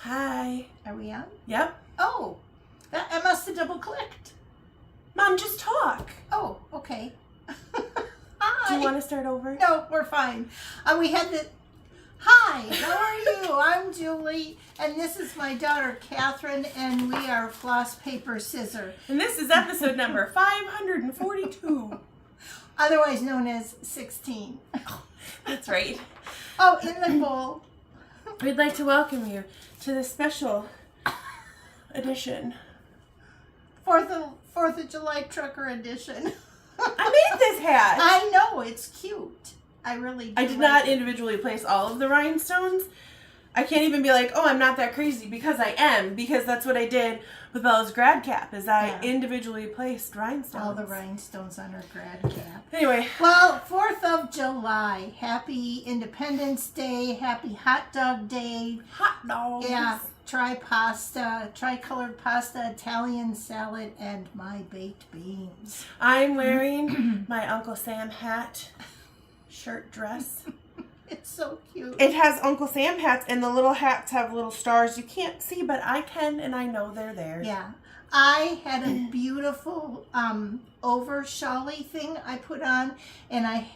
Hi. Are we on? Yep. Oh, I must have double clicked. Mom, just talk. Oh, okay. Hi. Do you want to start over? No, we're fine. We had the... Hi, how are you? I'm Julie, and this is my daughter, Catherine, and we are Floss, Paper, Scissor. And this is episode number 542. Otherwise known as 16. That's right. Oh, in the bowl. We'd like to welcome you to this special edition. 4th of July Trucker Edition. I made this hat. I know, it's cute. I really do. I did not individually place all of the rhinestones. I can't even be like, oh, I'm not that crazy, because I am, because that's what I did with Bella's grad cap, is I individually placed rhinestones. All the rhinestones on her grad cap. Anyway. Well, 4th of July. Happy Independence Day. Happy Hot Dog Day. Hot dogs. Yeah. Try pasta, tri-colored pasta, Italian salad, and my baked beans. I'm wearing my Uncle Sam hat, shirt, dress. It's so cute. It has Uncle Sam hats, and the little hats have little stars. You can't see, but I can, and I know they're there. Yeah. I had a beautiful over shawly thing I put on, and I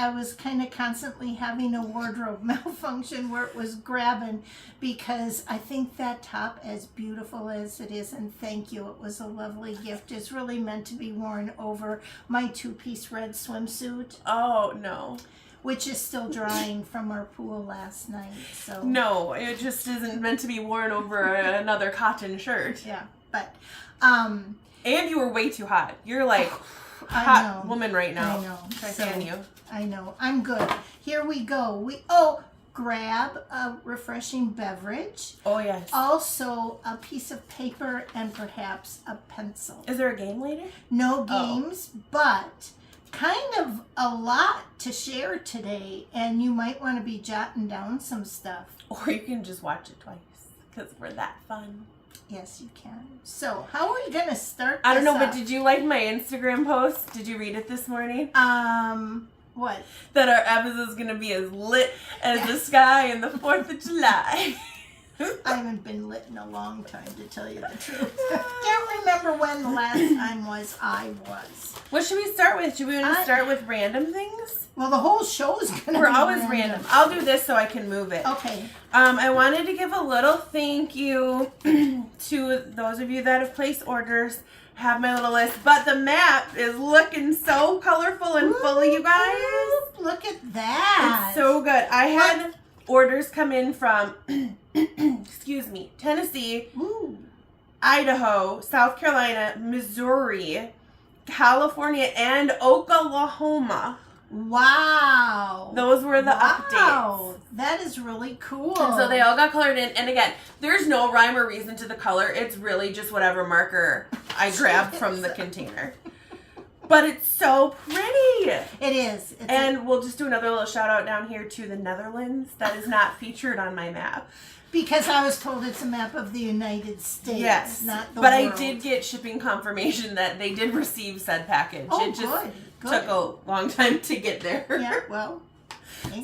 was kind of constantly having a wardrobe malfunction where it was grabbing, because I think that top, as beautiful as it is, and thank you, it was a lovely gift, is really meant to be worn over my 2-piece red swimsuit. Oh, no. Which is still drying from our pool last night. So no, it just isn't meant to be worn over another cotton shirt. Yeah, but and you were way too hot. You're like hot woman right now. I know. I fan you. I know. I'm good. Here we go. Grab a refreshing beverage. Oh yes. Also a piece of paper and perhaps a pencil. Is there a game later? No games, but kind of a lot to share today, and you might want to be jotting down some stuff. Or you can just watch it twice, because we're that fun. Yes, you can. So, how are we going to start I don't know, up? but did you like my Instagram post? Did you read it this morning? What? That our episode is going to be as lit as the sky on the 4th of July. I haven't been lit in a long time, to tell you the truth. Can't remember when the last time I was. What should we start with? Should we want to start with random things? Well, the whole show is going to be We're always random. I'll do this so I can move it. Okay. I wanted to give a little thank you to those of you that have placed orders. Have my little list, but the map is looking so colorful and full of you guys. Look at that. It's so good. I had orders come in from, excuse me, Tennessee, Idaho, South Carolina, Missouri, California, and Oklahoma. Wow. Those were the updates. That is really cool. And so they all got colored in. And again, there's no rhyme or reason to the color. It's really just whatever marker I grabbed from the container. But it's so pretty. It is. And we'll just do another little shout out down here to the Netherlands. That is not featured on my map. Because I was told it's a map of the United States, not the world. I did get shipping confirmation that they did receive said package. Oh, it just good. took a long time to get there. Yeah, well.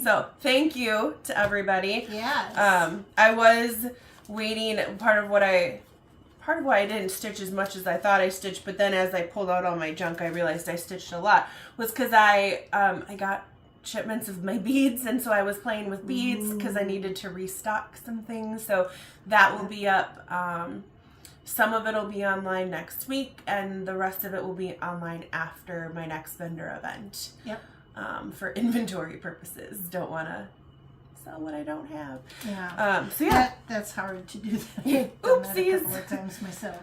So, thank you to everybody. Yes. I was waiting, part of why I didn't stitch as much as I thought I stitched, but then as I pulled out all my junk, I realized I stitched a lot, was because I got shipments of my beads, and so I was playing with beads because I needed to restock some things. So that will be up. Some of it will be online next week, and the rest of it will be online after my next vendor event. Yep. For inventory purposes. Don't want to sell what I don't have. Yeah. So yeah. That's hard to do that. Yeah. Done that a Oopsies. couple of times myself.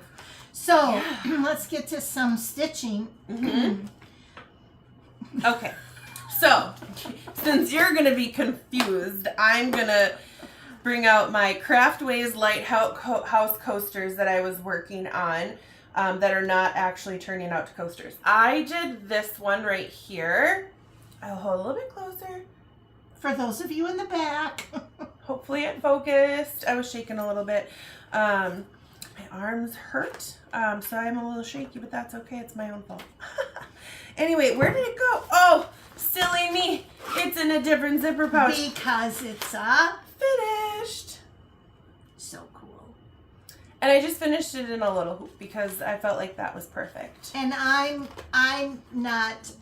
So let's get to some stitching. Okay. So, since you're going to be confused, I'm going to bring out my Craftways Lighthouse coasters that I was working on that are not actually turning out to coasters. I did this one right here. I'll hold a little bit closer. For those of you in the back. Hopefully it focused. I was shaking a little bit. My arms hurt, so I'm a little shaky, but that's okay. It's my own fault. Anyway, where did it go? Oh, silly me. It's in a different zipper pouch. Because it's finished. so cool. And I just finished it in a little hoop because I felt like that was perfect. And I'm not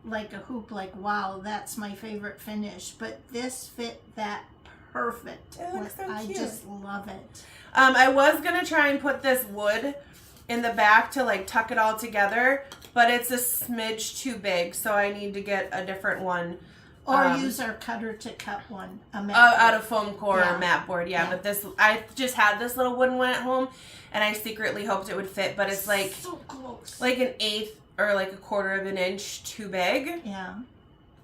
like a hoop, like, wow, that's my favorite finish. But this fit that perfect. It looks so cute. I just love it. I was going to try and put this wood in the back to like tuck it all together, but it's a smidge too big, so I need to get a different one. Or use our cutter to cut one. Out of foam core or mat board, But this, I just had this little wooden one at home, and I secretly hoped it would fit, but it's like so close, like an eighth or like a quarter of an inch too big. Yeah.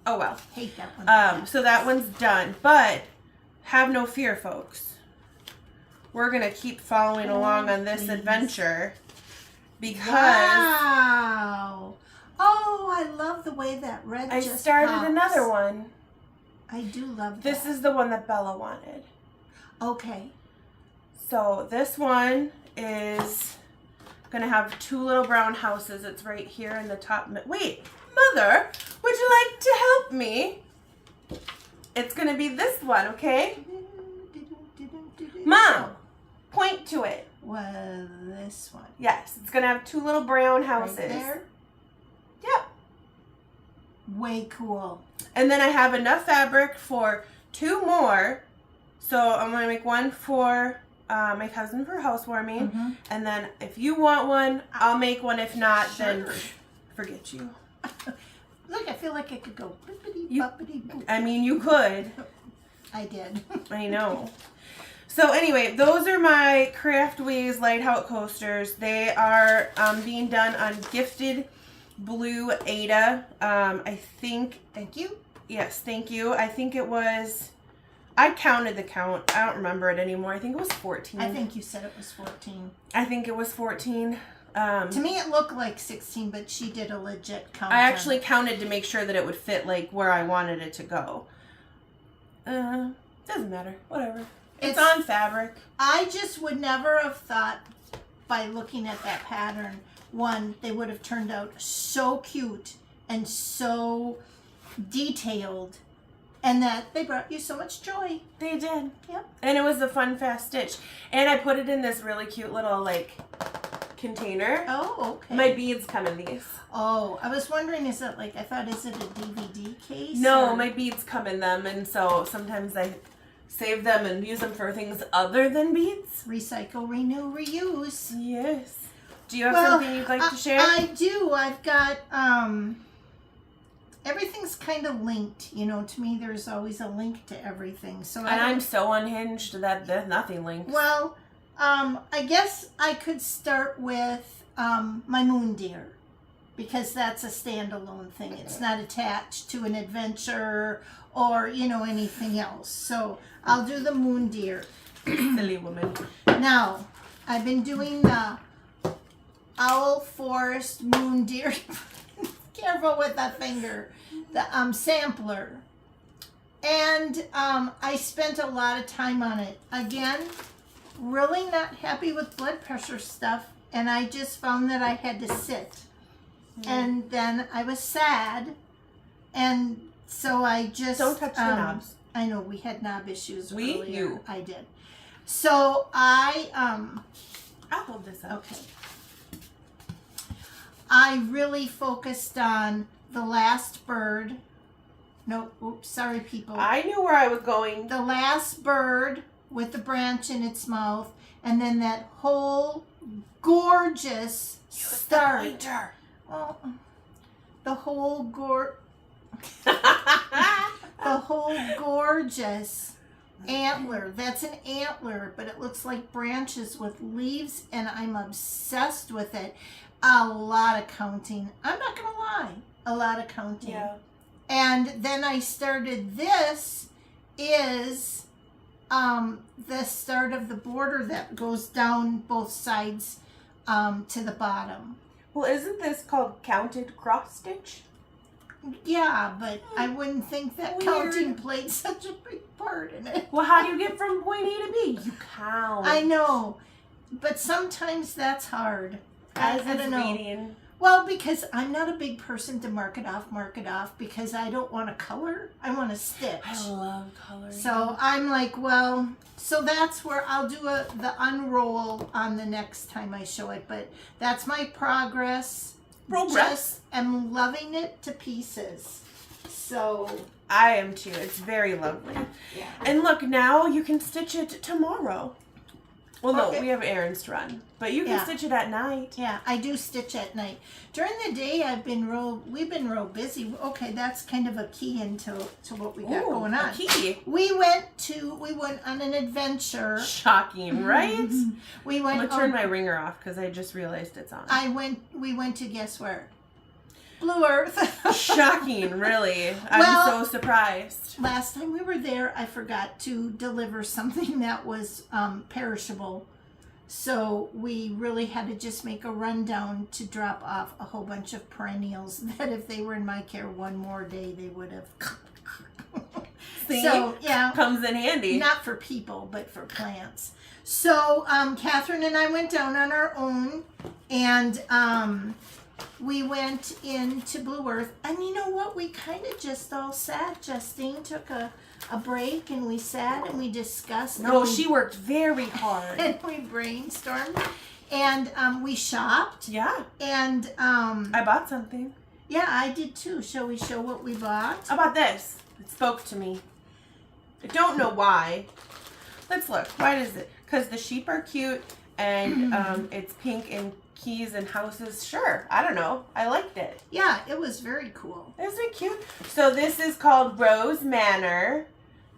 Oh well. Hate that one. So that one's done, but have no fear, folks. We're gonna keep following along on this adventure because. Wow. Oh, I love the way that red I just started pops. Another one. I do love that. This is the one that Bella wanted. Okay. So this one is going to have two little brown houses. It's right here in the top. Wait, Mother, would you like to help me? It's going to be this one, okay? Mom, point to it. Well, this one. Yes, it's going to have two little brown houses. Right there? Yep. Way cool. And then I have enough fabric for two more. So I'm going to make one for my cousin for housewarming. Mm-hmm. And then if you want one, I'll make one. If not, then forget you. Look, I feel like I could go bippity boppity boop. I mean, you could. I did. I know. So anyway, those are my Craftways Lighthouse coasters. They are being done on Gifted Blue Ada. I think. Thank you. Yes, thank you. I think it was. I counted the count. I don't remember it anymore. I think it was 14. I think you said it was 14. I think it was 14. To me, it looked like 16, but she did a legit count. I actually counted to make sure that it would fit like where I wanted it to go. Doesn't matter. Whatever. It's on fabric. I just would never have thought by looking at that pattern, one, they would have turned out so cute and so detailed, and that they brought you so much joy. They did. Yep. And it was a fun, fast stitch. And I put it in this really cute little like container. Oh, okay. My beads come in these. Oh, I was wondering, is it like, I thought, is it a DVD case? No, or? my beads come in them, and so sometimes I save them and use them for things other than beads. Recycle, renew, reuse. Yes. Do you have something you'd like to share? I do. I've got, everything's kind of linked. You know, to me, there's always a link to everything. So and I'm so unhinged that there's nothing linked. Well, I guess I could start with my moon deer, because that's a standalone thing. It's not attached to an adventure or, you know, anything else. So I'll do the moon deer. Silly woman. Now, I've been doing the owl forest moon deer. Careful with that finger. The sampler. And I spent a lot of time on it. Again, really not happy with blood pressure stuff, and I just found that I had to sit. And then I was sad, and so I just... Don't touch the knobs. I know, we had knob issues We? earlier. You. I did. So I... I'll hold this up. Okay. I really focused on the last bird. No, oops, sorry people. I knew where I was going. The last bird with the branch in its mouth, and then that whole gorgeous start. Oh, the whole the whole gorgeous antler. That's an antler, but it looks like branches with leaves, and I'm obsessed with it. A lot of counting. I'm not gonna lie, a lot of counting. Yeah. And then I started, this is the start of the border that goes down both sides to the bottom. Well, isn't this called counted cross stitch? Yeah, but I wouldn't think that Weird. counting played such a big part in it. Well, how do you get from point A to B? You count. I know, but sometimes that's hard. I don't know. Reading. Well, because I'm not a big person to mark it off, because I don't want to color. I want to stitch. I love coloring. So I'm like, well, so that's where I'll do the unroll on the next time I show it. But that's my progress. Just am loving it to pieces. So I am too. It's very lovely. yeah. And look, now you can stitch it tomorrow. Well, no, Okay. we have errands to run, but you can stitch it at night. Yeah, I do stitch at night. During the day, we've been real busy. Okay, that's kind of a key into what we got going on. A key. We went on an adventure. Shocking, right? We went. I'm gonna turn my ringer off because I just realized it's on. We went to, guess where? Blue Earth. Shocking, really. Well, I'm so surprised. Last time we were there, I forgot to deliver something that was perishable. So we really had to just make a rundown to drop off a whole bunch of perennials that if they were in my care one more day, they would have. See? So, yeah. Comes in handy. Not for people, but for plants. So Catherine and I went down on our own, and we went into Blue Earth. And you know what? We kind of just all sat. Justine took a break, and we sat and we discussed. No, she worked very hard. And we brainstormed, and we shopped. Yeah. And I bought something. yeah, I did too. Shall we show what we bought? How about this? It spoke to me. I don't know why. Let's look. Why does it? Because the sheep are cute, and it's pink and keys and houses. Sure. I don't know. I liked it. Yeah, it was very cool. Isn't it cute? So this is called Rosewood Manor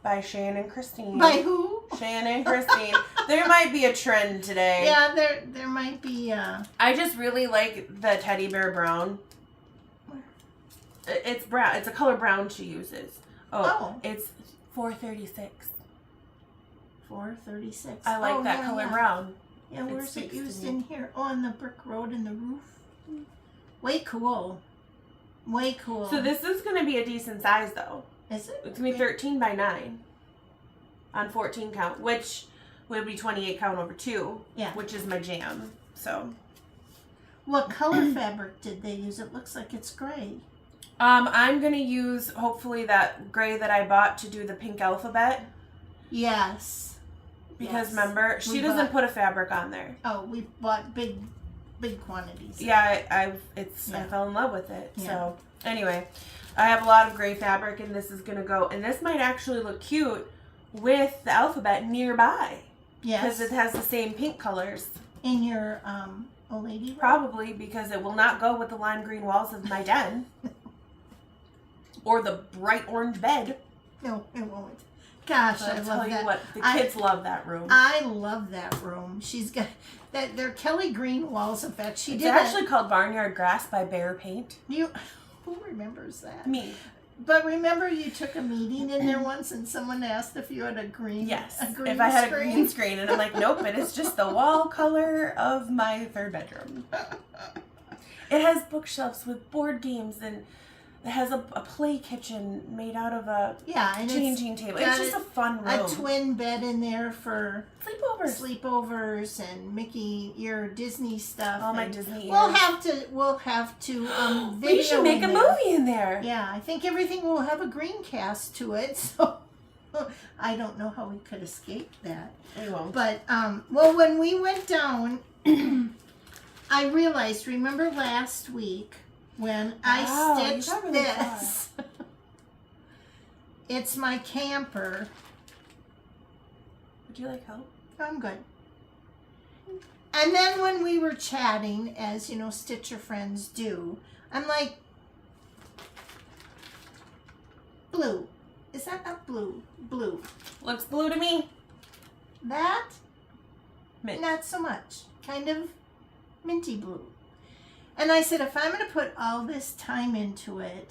by Shannon and Christine. By who? Shannon and Christine. There might be a trend today. Yeah, there might be. I just really like the teddy bear brown. It's brown. It's a color brown she uses. Oh. It's $4.36. $4.36. I like that color brown. Yeah, where's it speaks to used me. in here? Oh, on the brick road and the roof. Way cool. Way cool. So this is going to be a decent size though. Is it? It's going to be 13 by 9 on 14 count, which would be 28 count over 2, Yeah. which is my jam. So, What color fabric did they use? It looks like it's gray. I'm going to use hopefully that gray that I bought to do the pink alphabet. Yes. Because Yes. remember, she We doesn't bought- put a fabric on there. Oh, we bought big quantities. Yeah, I Yeah. fell in love with it. Yeah. So anyway, I have a lot of gray fabric, and this is gonna go. And this might actually look cute with the alphabet nearby because Yes. it has the same pink colors. In your old lady room? Probably because it will not go with the lime green walls of my den or the bright orange bed. No, it won't. Gosh, But I I'll love tell you that. what, the kids love that room. I love that room. She's got that. They're Kelly Green walls. In fact, she It's did actually called Barnyard Grass by Bear Paint. You, who remembers that? Me. But remember, you took a meeting in there once, and someone asked if you had a green. Yes. A green If I had screen. a green screen, and I'm like, nope, it is just the wall color of my third bedroom. It has bookshelves with board games, and it has a play kitchen made out of a Yeah, and changing table. got It's just a fun room. a twin bed in there for Sleepovers. and Mickey, your Disney stuff. All my and Disney We'll ears. have to video We should make a in there. movie in there. Yeah, I think everything will have a green cast to it, so I don't know how we could escape that. We won't. But well, when we went down, I realized. Remember last week when Wow, I you stitched got really this? It's my camper. Would you like help? I'm good. And then when we were chatting, as you know, Stitcher friends do, I'm like, blue. Is that not blue? Blue. Looks blue to me. That? Mint. Not so much. Kind of minty blue. And I said, if I'm going to put all this time into it,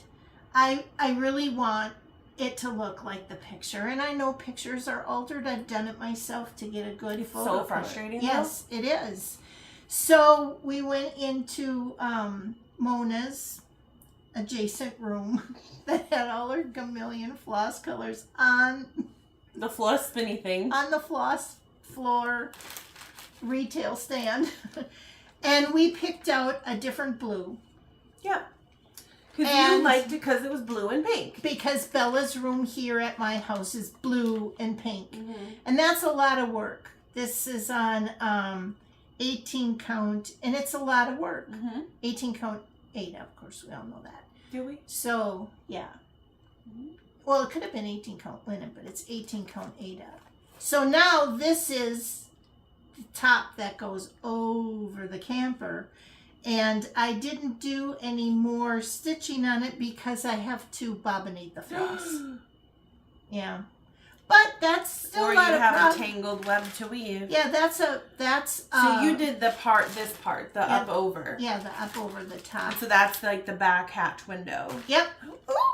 I really want it to look like the picture. And I know pictures are altered. I've done it myself to get a good It's photo. so for it. frustrating, Yes, it is. So we went into Mona's adjacent room that had all her chameleon floss colors on The floss spinny thing. the floss floor retail stand. And we picked out a different blue. Yeah. Because you liked it because it was blue and pink. Because Bella's room here at my house is blue and pink. Mm-hmm. And that's a lot of work. This is on 18 count, and it's a lot of work. Mm-hmm. 18 count Ada, of course, we all know that. Do we? So, yeah. Mm-hmm. Well, it could have been 18 count linen, but it's 18 count Ada. So now this is the top that goes over the camper. And I didn't do any more stitching on it because I have to bobbinate the floss. Yeah. But that's still or a lot you of have a tangled web to weave. Yeah, that's so you did this part, the up over. Yeah, the up over the top. So that's like the back hatch window. Yep.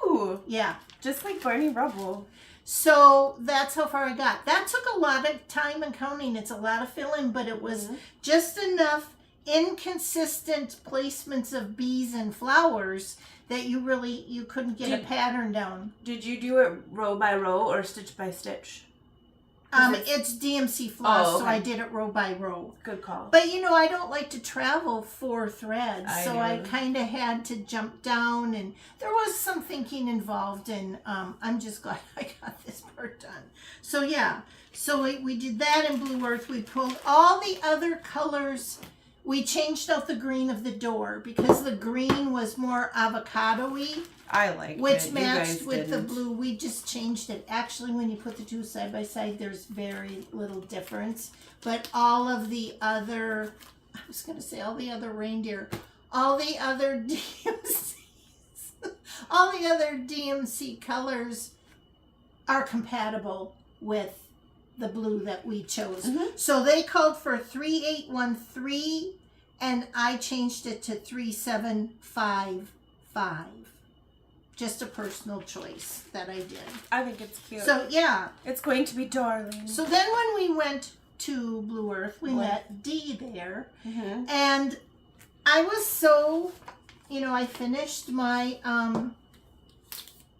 Ooh. Yeah. Just like Barney Rubble. So that's how far I got. That took a lot of time and counting. It's a lot of filling, but it was just enough inconsistent placements of bees and flowers that you couldn't get a pattern down. Did you do it row by row or stitch by stitch? It's DMC floss, so okay. I did it row by row. Good call. But I don't like to travel 4 threads, I kind of had to jump down, and there was some thinking involved, and I'm just glad I got this part done. So yeah, so we did that in Blue Earth. We pulled all the other colors. We changed out the green of the door because the green was more avocado-y. I like it. Which matched with the blue. We just changed it. Actually, when you put the two side by side, there's very little difference. But all of the other, I was going to say all the other reindeer, all the other DMCs, all the other DMC colors are compatible with the blue that we chose. So they called for 3813 and I changed it to 3755. Just a personal choice that I did. I think it's cute. So yeah. It's going to be darling. So then when we went to Blue Earth, we met Dee there. And I was so, I finished my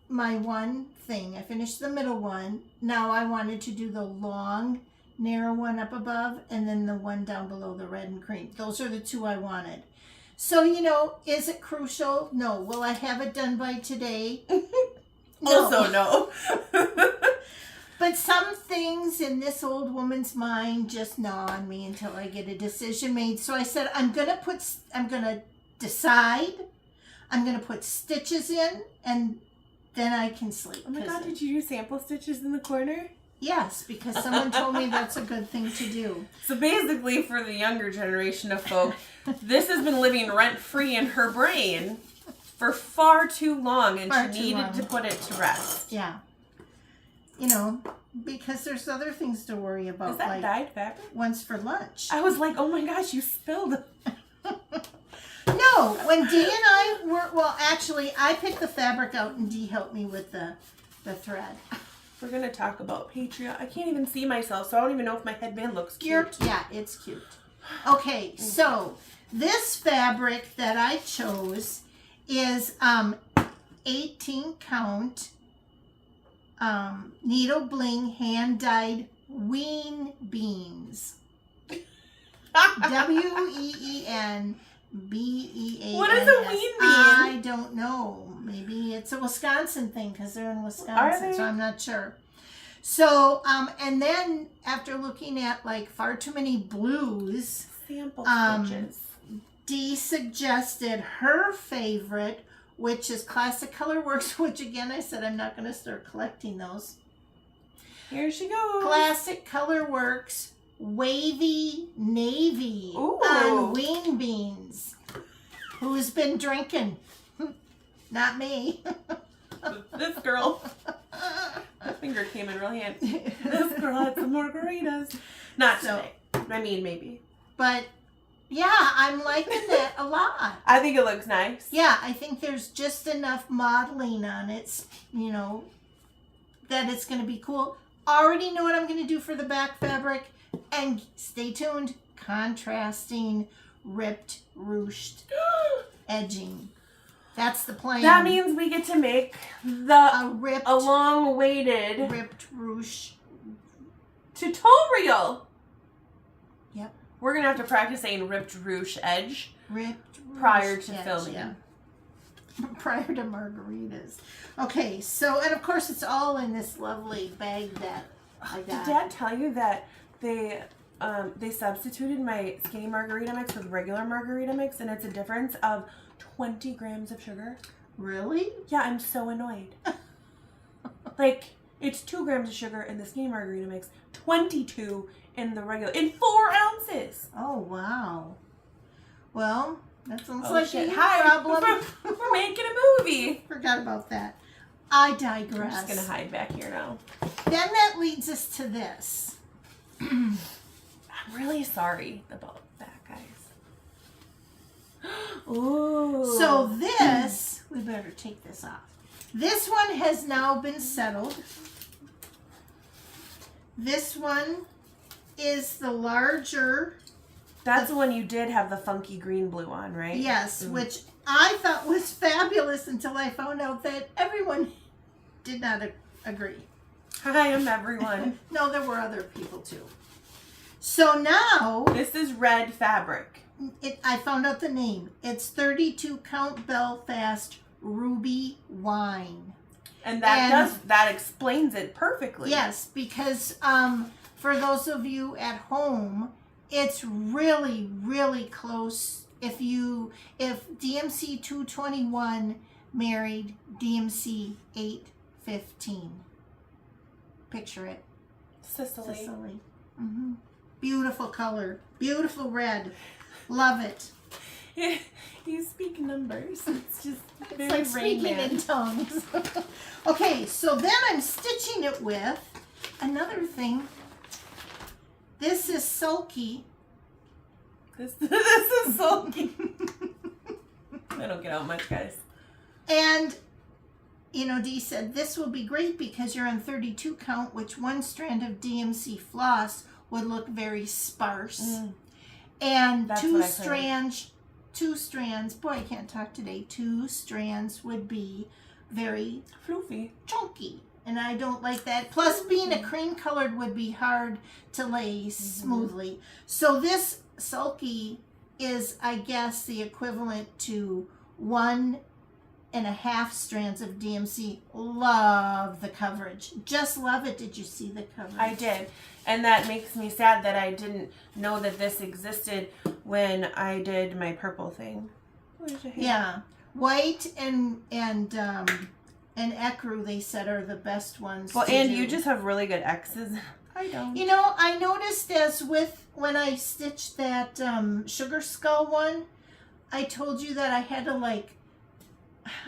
my one thing. I finished the middle one. Now I wanted to do the long, narrow one up above and then the one down below, the red and cream. Those are the two I wanted. So, is it crucial? No. Will I have it done by today? No. Also no. But some things in this old woman's mind just gnaw on me until I get a decision made. So I said, I'm going to decide. I'm going to put stitches in and then I can sleep. Oh my God, did you do sample stitches in the corner? Yes, because someone told me that's a good thing to do. So basically, for the younger generation of folk, this has been living rent-free in her brain for far too long, and she needed to put it to rest. Yeah. Because there's other things to worry about. Is that like dyed fabric? One's for lunch. I was like, oh my gosh, you spilled. No, when Dee and I were, actually, I picked the fabric out and Dee helped me with the thread. We're going to talk about Patriotic. I can't even see myself, so I don't even know if my headband looks cute. Yeah, it's cute. Okay, so this fabric that I chose is 18 count needle bling hand dyed ween beans. WEENBEANS. What is a ween bean? I don't know. Maybe it's a Wisconsin thing because they're in Wisconsin, so I'm not sure. So, and then after looking at far too many blues, sample stitches, Dee suggested her favorite, which is Classic Color Works, which again I said I'm not going to start collecting those. Here she goes. Classic Color Works Wavy Navy. Ooh. On ween beans. Who's been drinking? Not me. This girl. My finger came in real handy. This girl had some margaritas. Not today. I mean, maybe. But yeah, I'm liking that a lot. I think it looks nice. Yeah, I think there's just enough modeling on it, that it's going to be cool. Already know what I'm going to do for the back fabric. And stay tuned. Contrasting, ripped, ruched edging. That's the plan. That means we get to make a long-awaited ripped ruche tutorial. Yep. We're gonna have to practice saying ripped ruche edge ripped prior to edge, filming. Yeah. prior to margaritas. Okay, so, and of course it's all in this lovely bag that I got. Did Dad tell you that they substituted my skinny margarita mix with regular margarita mix, and it's a difference of 20 grams of sugar? Really? Yeah, I'm so annoyed. Like, it's 2 grams of sugar in the skinny margarita mix, 22 in the regular, in 4 ounces. Oh, wow. Well, that sounds Oh, like shit. a Hi, problem. we're making a movie. Forgot about that. I digress. I'm just going to hide back here now. Then that leads us to this. I'm really sorry about that, guys. Ooh. So this, we better take this off. This one has now been settled. This one is the larger. That's the one you did have the funky green blue on, right? Yes, which I thought was fabulous until I found out that everyone did not agree. Hi, I'm everyone. No, there were other people too. So now, This is red fabric. I found out the name. It's 32 Count Belfast Ruby Wine. And that explains it perfectly. Yes, because for those of you at home, it's really, really close. If DMC 221 married DMC 815. Picture it. Sicily. Mm-hmm. Beautiful color. Beautiful red. Love it. You speak numbers. It's just very It's like speaking in tongues. Okay, so then I'm stitching it with another thing. This is sulky. This is sulky. I don't get out much, guys. And, Dee said, this will be great because you're on 32 count, which one strand of DMC floss would look very sparse. And That's two what I've strands, boy, I can't talk today. 2 strands would be very floofy, chunky. And I don't like that. Plus, being a cream colored would be hard to lay smoothly. So this sulky is, I guess, the equivalent to 1.5 strands of DMC. Love the coverage. Just love it. Did you see the coverage? I did. And that makes me sad that I didn't know that this existed when I did my purple thing. Yeah. White and ecru, they said, are the best ones. Well, and you just have really good X's. I don't. I noticed when I stitched that sugar skull one, I told you that I had to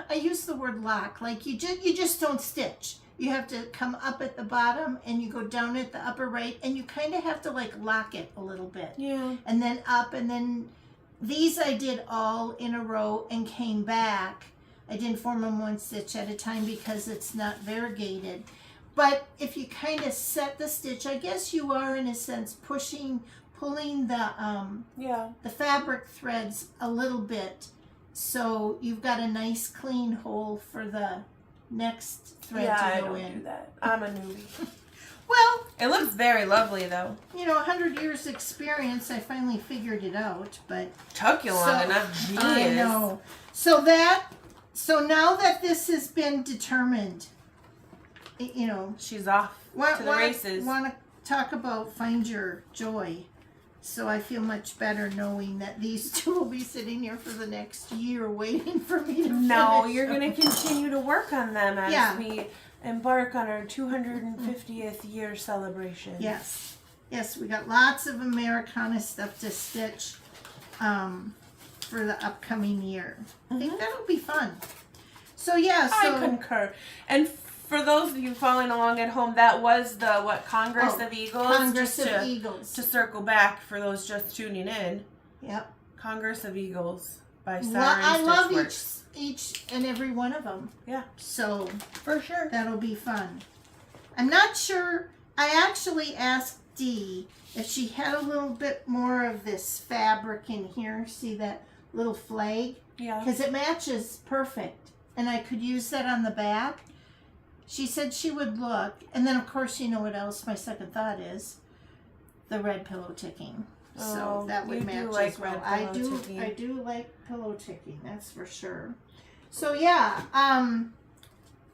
I used the word lock. Like you just don't stitch. You have to come up at the bottom and you go down at the upper right, and you kind of have to lock it a little bit. Yeah. And then up, and then these I did all in a row and came back. I didn't form them one stitch at a time because it's not variegated. But if you kind of set the stitch, I guess you are in a sense pulling the fabric threads a little bit, so you've got a nice clean hole for the next thread to go in. I don't do that. I'm a newbie. Well, it looks very lovely though. 100 years experience, I finally figured it out, but took you long enough. Jeez. I know. So now that this has been determined, she's off to the races. Want to talk about find your joy? So I feel much better knowing that these two will be sitting here for the next year waiting for me to finish. No, you're going to continue to work on them as we embark on our 250th year celebration. Yes. Yes, we got lots of Americana stuff to stitch for the upcoming year. I think that'll be fun. So I concur. And for those of you following along at home, that was the Congress of Eagles. Congress of Eagles. To circle back for those just tuning in. Yep. Congress of Eagles by Siren I love Stitchworks. each and every one of them. Yeah. So for sure. That'll be fun. I'm not sure. I actually asked Dee if she had a little bit more of this fabric in here. See that little flag? Yeah. Because it matches perfect. And I could use that on the back. She said she would look. And then, of course, you know what else my second thought is? The red pillow ticking. So that would match as well. I do like pillow ticking, that's for sure. So yeah,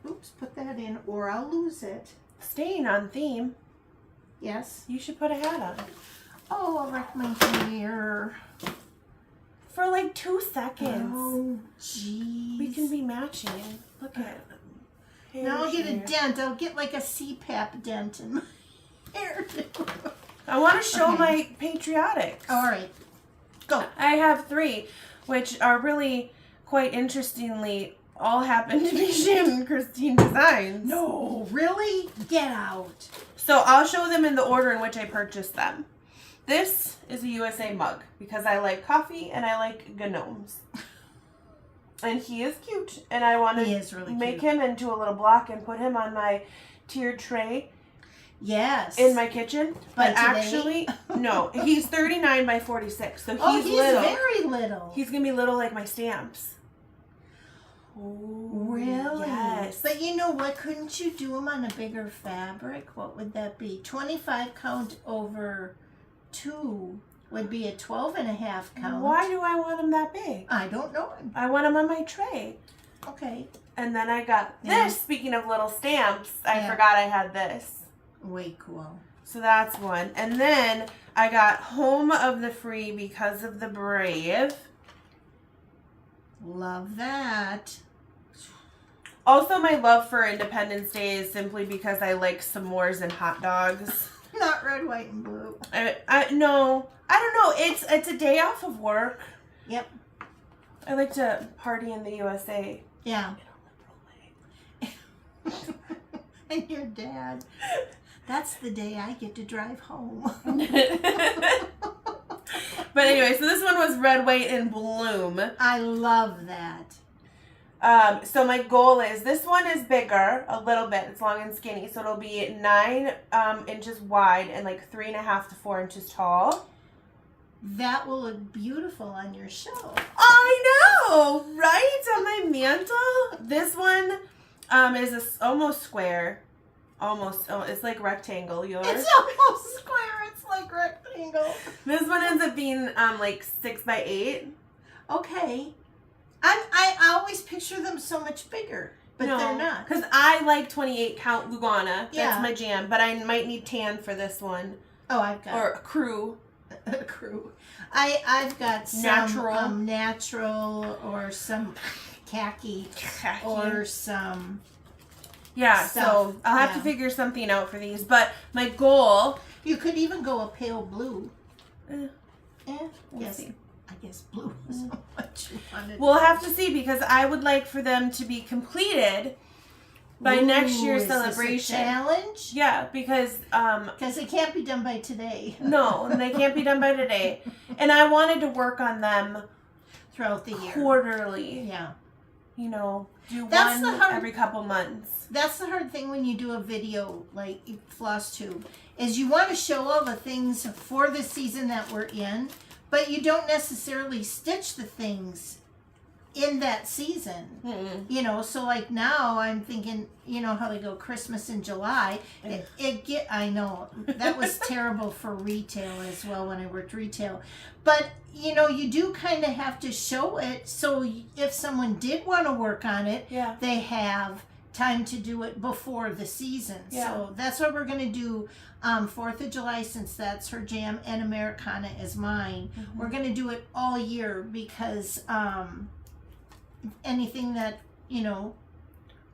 oops, put that in or I'll lose it. Staying on theme, Yes. you should put a hat on. Oh, I'll wreck my hair. For like 2 seconds. Oh, jeez. We can be matching. Look at hair Now I'll get a share. dent. I'll get like a CPAP dent in my hair. I want to show Okay. my Patriotic. All right, go. I have 3, which are really quite interestingly all happen to be Shannon Christine designs. No, really? Get out. So I'll show them in the order in which I purchased them. This is a USA mug because I like coffee and I like gnomes. And he is cute. And I want He to is really make cute. him into a little block and put him on my tiered tray Yes. in my kitchen. By But today? actually, no. He's 39 by 46. So Oh, he's little. very little. He's going to be little like my stamps. Really? Yes. But you know what? Couldn't you do them on a bigger fabric? What would that be? 25 count over 2 would be a 12.5 count. Why do I want him that big? I don't know. I want him on my tray. Okay. And then I got Yeah. this. Speaking of little stamps, I Yeah. forgot I had this. Way cool. So that's one. And then I got Home of the Free because of the Brave. Love that. Also, my love for Independence Day is simply because I like s'mores and hot dogs. Not red, white, and blue. No, I don't know. It's a day off of work. Yep. I like to party in the USA. Yeah. And your dad. That's the day I get to drive home. But anyway, so this one was red, white, and bloom. I love that. So my goal is, this one is bigger, a little bit. It's long and skinny. So it'll be 9 inches wide and like 3.5 to 4 inches tall. That will look beautiful on your shelf. I know, right? On my mantle. This one is almost square. Almost, it's like rectangle. Yours? It's almost square. It's like rectangle. This one ends up being like 6 by 8. Okay. I always picture them so much bigger, but they're not. Because I like 28 count Lugana. That's Yeah. my jam. But I might need tan for this one. Oh, I've got Or crew. a crew. I've got some Natural. natural or some khaki or some. Yeah, stuff. so I'll have to Yeah. figure something out for these. But my goal... You could even go a pale blue. we'll Yes. see. I guess blue is what you wanted. We'll have to see because I would like for them to be completed by next year's is this a celebration. challenge? Yeah, because Because it can't be done by today. no, they can't be done by today. And I wanted to work on them Throughout the year. quarterly. Yeah. You know, do That's one the hard- every couple months. That's the hard thing when you do a video like Floss Tube, is you want to show all the things for the season that we're in, but you don't necessarily stitch the things in that season. Mm-mm. You know, so like now I'm thinking, you know how they go Christmas in July. I know that was terrible for retail as well when I worked retail, but you know you do kind of have to show it. So if someone did want to work on it, Yeah. they have time to do it before the season. Yeah. So that's what we're gonna do. 4th of July, since that's her jam, and Americana is mine. Mm-hmm. We're gonna do it all year because anything that you know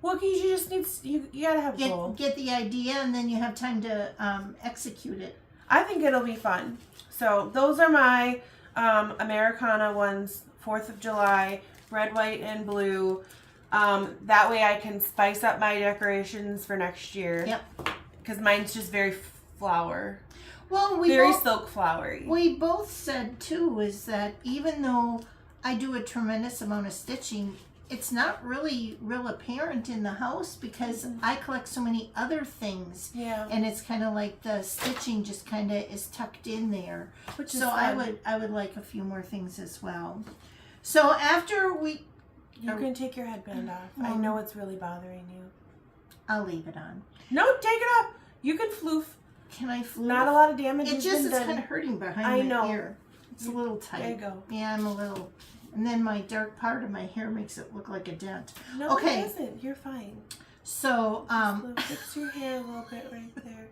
Well, you just need you gotta have a goal. get the idea, and then you have time to execute it. I think it'll be fun. So those are my Americana ones. 4th of July, red, white, and blue. That way I can spice up my decorations for next year. Yep. Because mine's just very flower, Well, very silk flowery. we both said too is that even though I do a tremendous amount of stitching, it's not really real apparent in the house because I collect so many other things. Yeah. And it's kind of like the stitching just kind of is tucked in there. Which is So fun. I would like a few more things as well. So after You can take your headband off. I know it's really bothering you. I'll leave it on. No, take it off. You can floof. Can I flip? Not a lot of damage It has just been is done. kind of hurting behind I my know. ear. It's a little tight. There you go. Yeah, I'm a little. And then my dark part of my hair makes it look like a dent. No, Okay. it doesn't. You're fine. So, Fix your hair a little bit right there.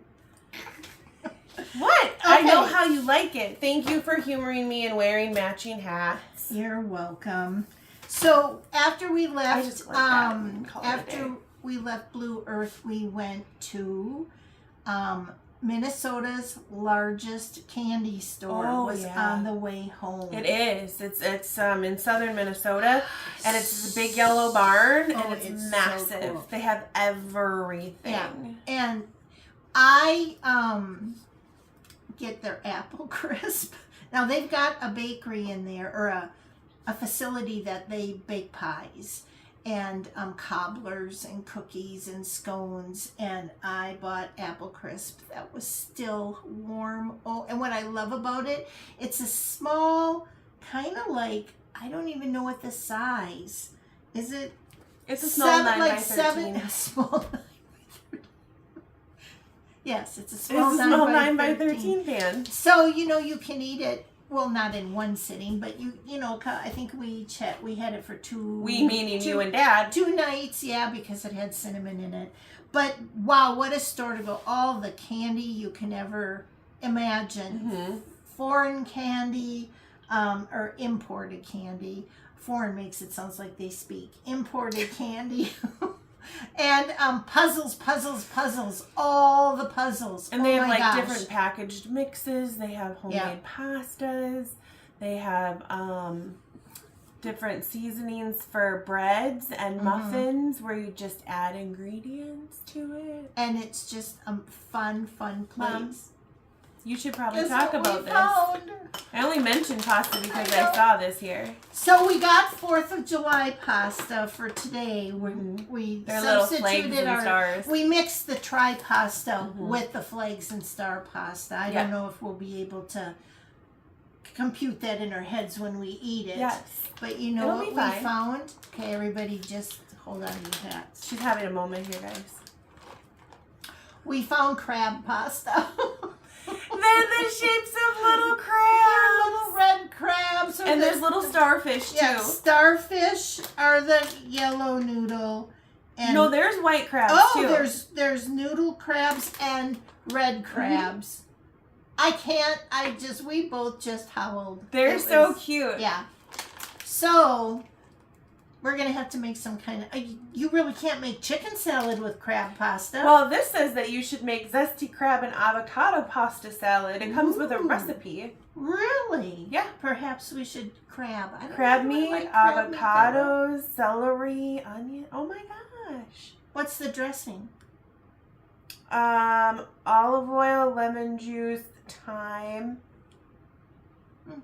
What? I Okay. know how you like it. Thank you for humoring me and wearing matching hats. You're welcome. So after we left, just like that and call it a day. after we left Blue Earth, we went to Minnesota's largest candy store. Oh, was yeah. on the way home. It is. It's in southern Minnesota, and it's a big yellow barn, and it's it's so massive. cool. They have everything. Yeah. And I get their apple crisp. Now they've got a bakery in there, or a facility that they bake pies and cobblers and cookies and scones, and I bought apple crisp that was still warm. Oh, and what I love about it, it's a small, kind of like, I don't even know what the size is. It It's a small 9 by 13. small 9 by 13. Yes, it's a It's small, a small 9 by 13 pan. So, you can eat it, well, not in one sitting, but I think we had it for Meaning you and Dad. 2 nights, yeah, because it had cinnamon in it. But wow, what a store to go. All the candy you can ever imagine. Mm-hmm. Foreign candy, or imported candy. Foreign makes it sounds like they speak. Imported candy. And puzzles, all the puzzles. And they Oh have my gosh. different packaged mixes. They have homemade pastas. They have different seasonings for breads and muffins where you just add ingredients to it. And it's just a fun place. Mom, you should probably Guess talk what we about this. found? I only mentioned pasta because I know. I saw this here. So we got 4th of July pasta for today. We They're little flags substituted and stars. We mixed the tri-pasta with the flags and star pasta. I don't know if we'll be able to compute that in our heads when we eat it. Yes. But you know It'll what be we fine. found? Okay, everybody just hold on to your hats. She's having a moment here, guys. We found crab pasta. They're the shapes of little They're crabs. little red crabs. And there's little starfish, too. Yeah, starfish are the yellow noodle. And No, there's white crabs, too. there's noodle crabs and red crabs. We both just howled. They're It so was- cute. Yeah. So, we're going to have to make some kind of, you really can't make chicken salad with crab pasta. Well, this says that you should make zesty crab and avocado pasta salad. It comes with a Ooh. recipe. Really? Yeah. Perhaps we should crab. I don't Crab know, I meat, like crab meat that well. avocados, celery, onion. Oh my gosh. What's the dressing? Olive oil, lemon juice, thyme.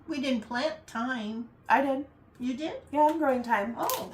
We didn't plant thyme. I did. You did? Yeah, I'm growing thyme. Oh.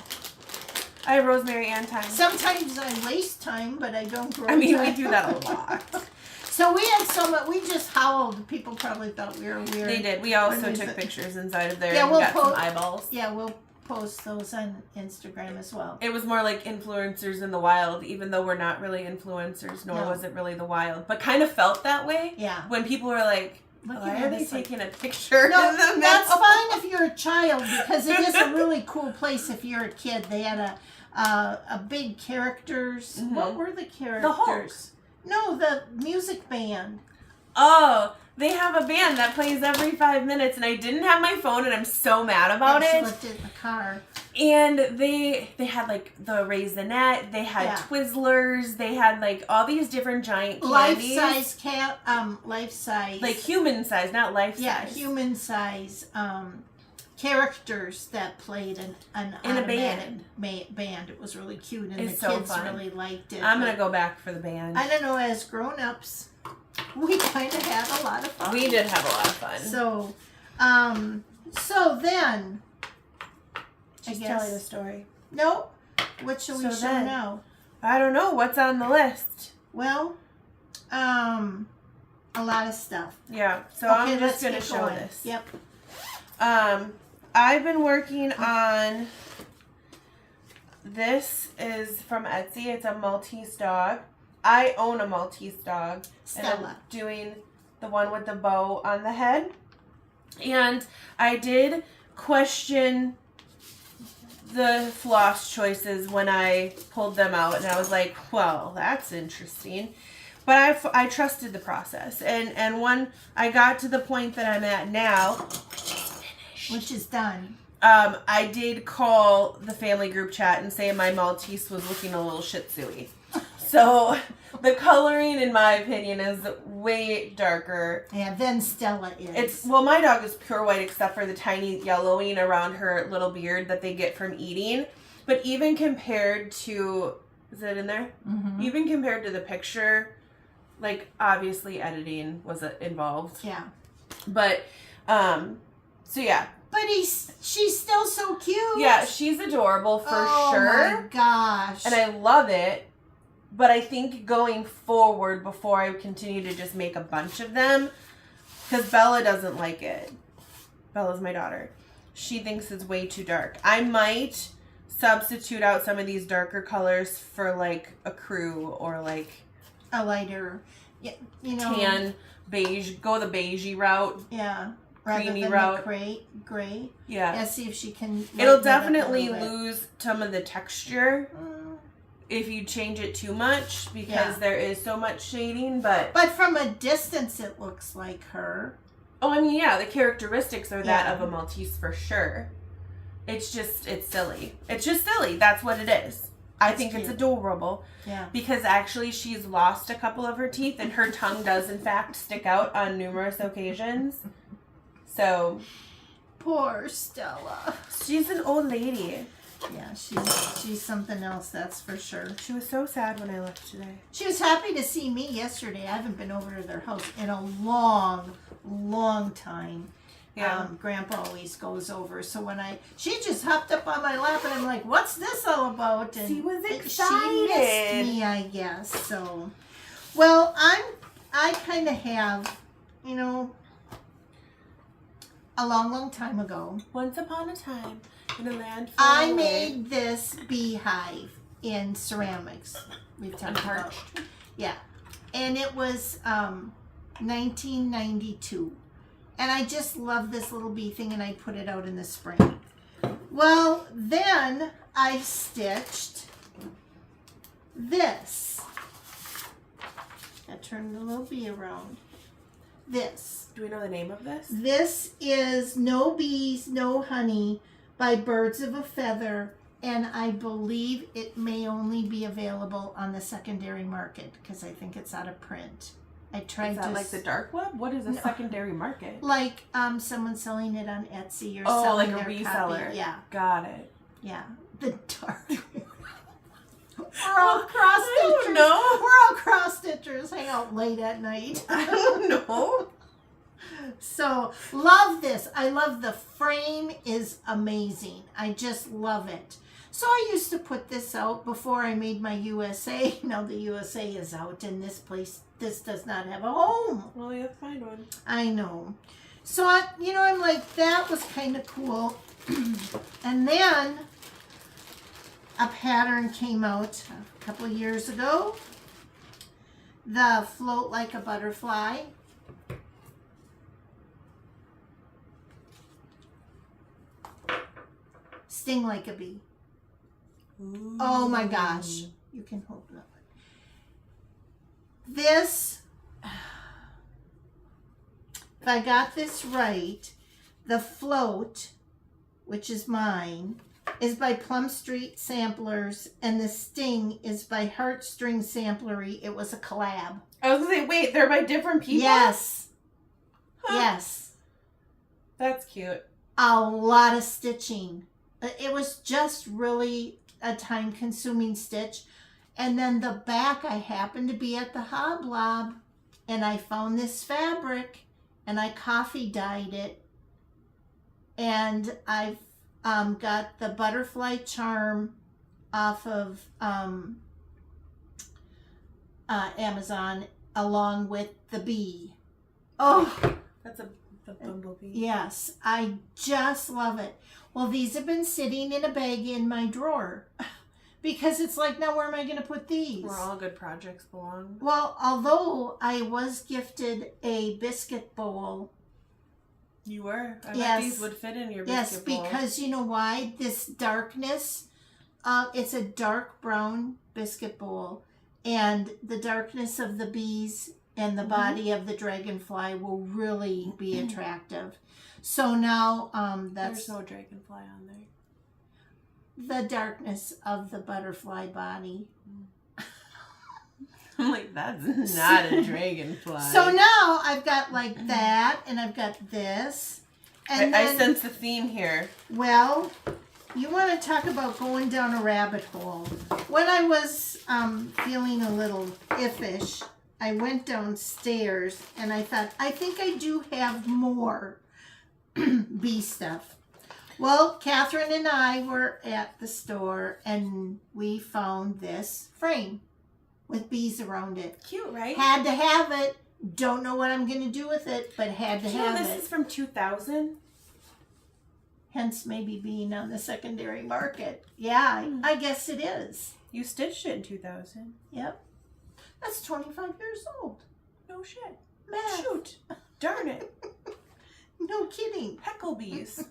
I have rosemary and thyme. Sometimes I waste time, but I don't grow I mean, we thyme. do that a lot. So we had so much, we just howled. People probably thought we were weird. They did. We also What is took it? pictures inside of there Yeah, and we'll got some post- eyeballs. Yeah, we'll post those on Instagram as well. It was more like influencers in the wild, even though we're not really influencers, nor No. was it really the wild. But kind of felt that way Yeah. when people were like, Looking why at are they us like- taking a picture No, in the middle? that's fine if you're a child, because it is a really cool place if you're a kid. They had a big characters. Mhm. What were the characters? The Hulk. No, the music band. Oh, they have a band that plays every 5 minutes, and I didn't have my phone, and I'm so mad about She it. left it in the car. And they had like the raisinette, they had Yeah. Twizzlers, they had like all these different giant candies. Life size. Like human size, not life Yeah, size. human size characters that played an In a automatic band. It was really cute, and It's the so kids fun. really liked it. I'm but gonna go back for the band. I don't know. As grown-ups, we kind of had a lot of fun. We did have a lot of fun. So then, Just I tell guess you the story. no. What shall we So show then- now? I don't know what's on the list. Well, a lot of stuff. Yeah, so Okay, I'm let's just gonna get show going. this. Yep. I've been working on. This is from Etsy. It's a Maltese dog. I own a Maltese dog. And I'm Stella. doing the one with the bow on the head. And I did question the floss choices when I pulled them out, and I was like, well, that's interesting. But I trusted the process. And when I got to the point that I'm at now, which is done. I did call the family group chat and say my Maltese was looking a little shih tzu-y. So the coloring, in my opinion, is way darker. Yeah, than Stella is. Well, my dog is pure white except for the tiny yellowing around her little beard that they get from eating. But even compared to, is it in there? Mm-hmm. Even compared to the picture, like, obviously editing was involved. Yeah. But, so yeah. But she's still so cute. Yeah, she's adorable for sure. Oh my gosh. And I love it. But I think going forward, before I continue to just make a bunch of them, because Bella doesn't like it. Bella's my daughter. She thinks it's way too dark. I might substitute out some of these darker colors for like a crew or like a lighter, tan, beige. Go the beigey route. Yeah. Rather than route. The gray. Yeah. Yeah, see if she can. It'll definitely lose some of the texture if you change it too much because there is so much shading. But from a distance, it looks like her. Oh, I mean, yeah, the characteristics are that of a Maltese for sure. It's silly. It's just silly. That's what it is. I think it's adorable. Yeah. Because actually she's lost a couple of her teeth and her tongue does in fact stick out on numerous occasions. So. Poor Stella. She's an old lady. Yeah, she's something else, that's for sure. She was so sad when I left today. She was happy to see me yesterday. I haven't been over to their house in a long time. Yeah. Grandpa always goes over. So she just hopped up on my lap and I'm like, what's this all about? And she was excited. She missed me, I guess. So, well, I kind of have, a long time ago. Once upon a time in a land I made this beehive in ceramics. We've talked about. Yeah. And it was 1992. And I just love this little bee thing, and I put it out in the spring. Well, then I stitched this. I turned the little bee around. This. Do we know the name of this? This is No Bees, No Honey by Birds of a Feather, and I believe it may only be available on the secondary market because I think it's out of print. I tried is that like the dark web? What is a secondary market? Like someone selling it on Etsy or like selling a reseller. Copy. Yeah. Got it. Yeah. The dark We're all cross stitchers. No. We're all cross stitchers. Hang out late at night. I don't know. So love this. I love the frame is amazing. I just love it. So I used to put this out before I made my USA. Now the USA is out and this does not have a home. Well, you have to find one. I know. So I'm like, that was kind of cool. And then a pattern came out a couple of years ago. The Float Like a Butterfly. Sting Like a Bee. Ooh. Oh my gosh. You can hold it up. This, if I got this right, the float, which is mine, is by Plum Street Samplers, and the sting is by Heartstring Samplery. It was a collab. I was going to say, wait, they're by different people? Yes. Huh. Yes. That's cute. A lot of stitching. It was just really a time-consuming stitch. And then the back, I happened to be at the Hoblob, and I found this fabric, and I coffee dyed it. And I've got the butterfly charm off of Amazon, along with the bee. Oh, that's the bumblebee. Yes, I just love it. Well, these have been sitting in a bag in my drawer because it's like, now where am I going to put these? Where all good projects belong. Well, although I was gifted a biscuit bowl You were. I Yes. bet these would fit in your biscuit bowl. Yes, because you know why? This darkness, it's a dark brown biscuit bowl, and the darkness of the bees and the body of the dragonfly will really be attractive. So now that's... There's no dragonfly on there. The darkness of the butterfly body. I'm like, that's not a dragonfly. So now I've got like that, and I've got this. And I sense the theme here. Well, you want to talk about going down a rabbit hole. When I was feeling a little iffish, I went downstairs and I thought, I think I do have more bee stuff. Well, Catherine and I were at the store and we found this frame with bees around it. Cute, right? Had to have it. Don't know what I'm going to do with it, but had to have this it. is from 2000. Hence maybe being on the secondary market. Yeah, I guess it is. You stitched it in 2000. Yep. That's 25 years old. No shit. Math. Shoot. Darn it. No kidding. Heckle bees.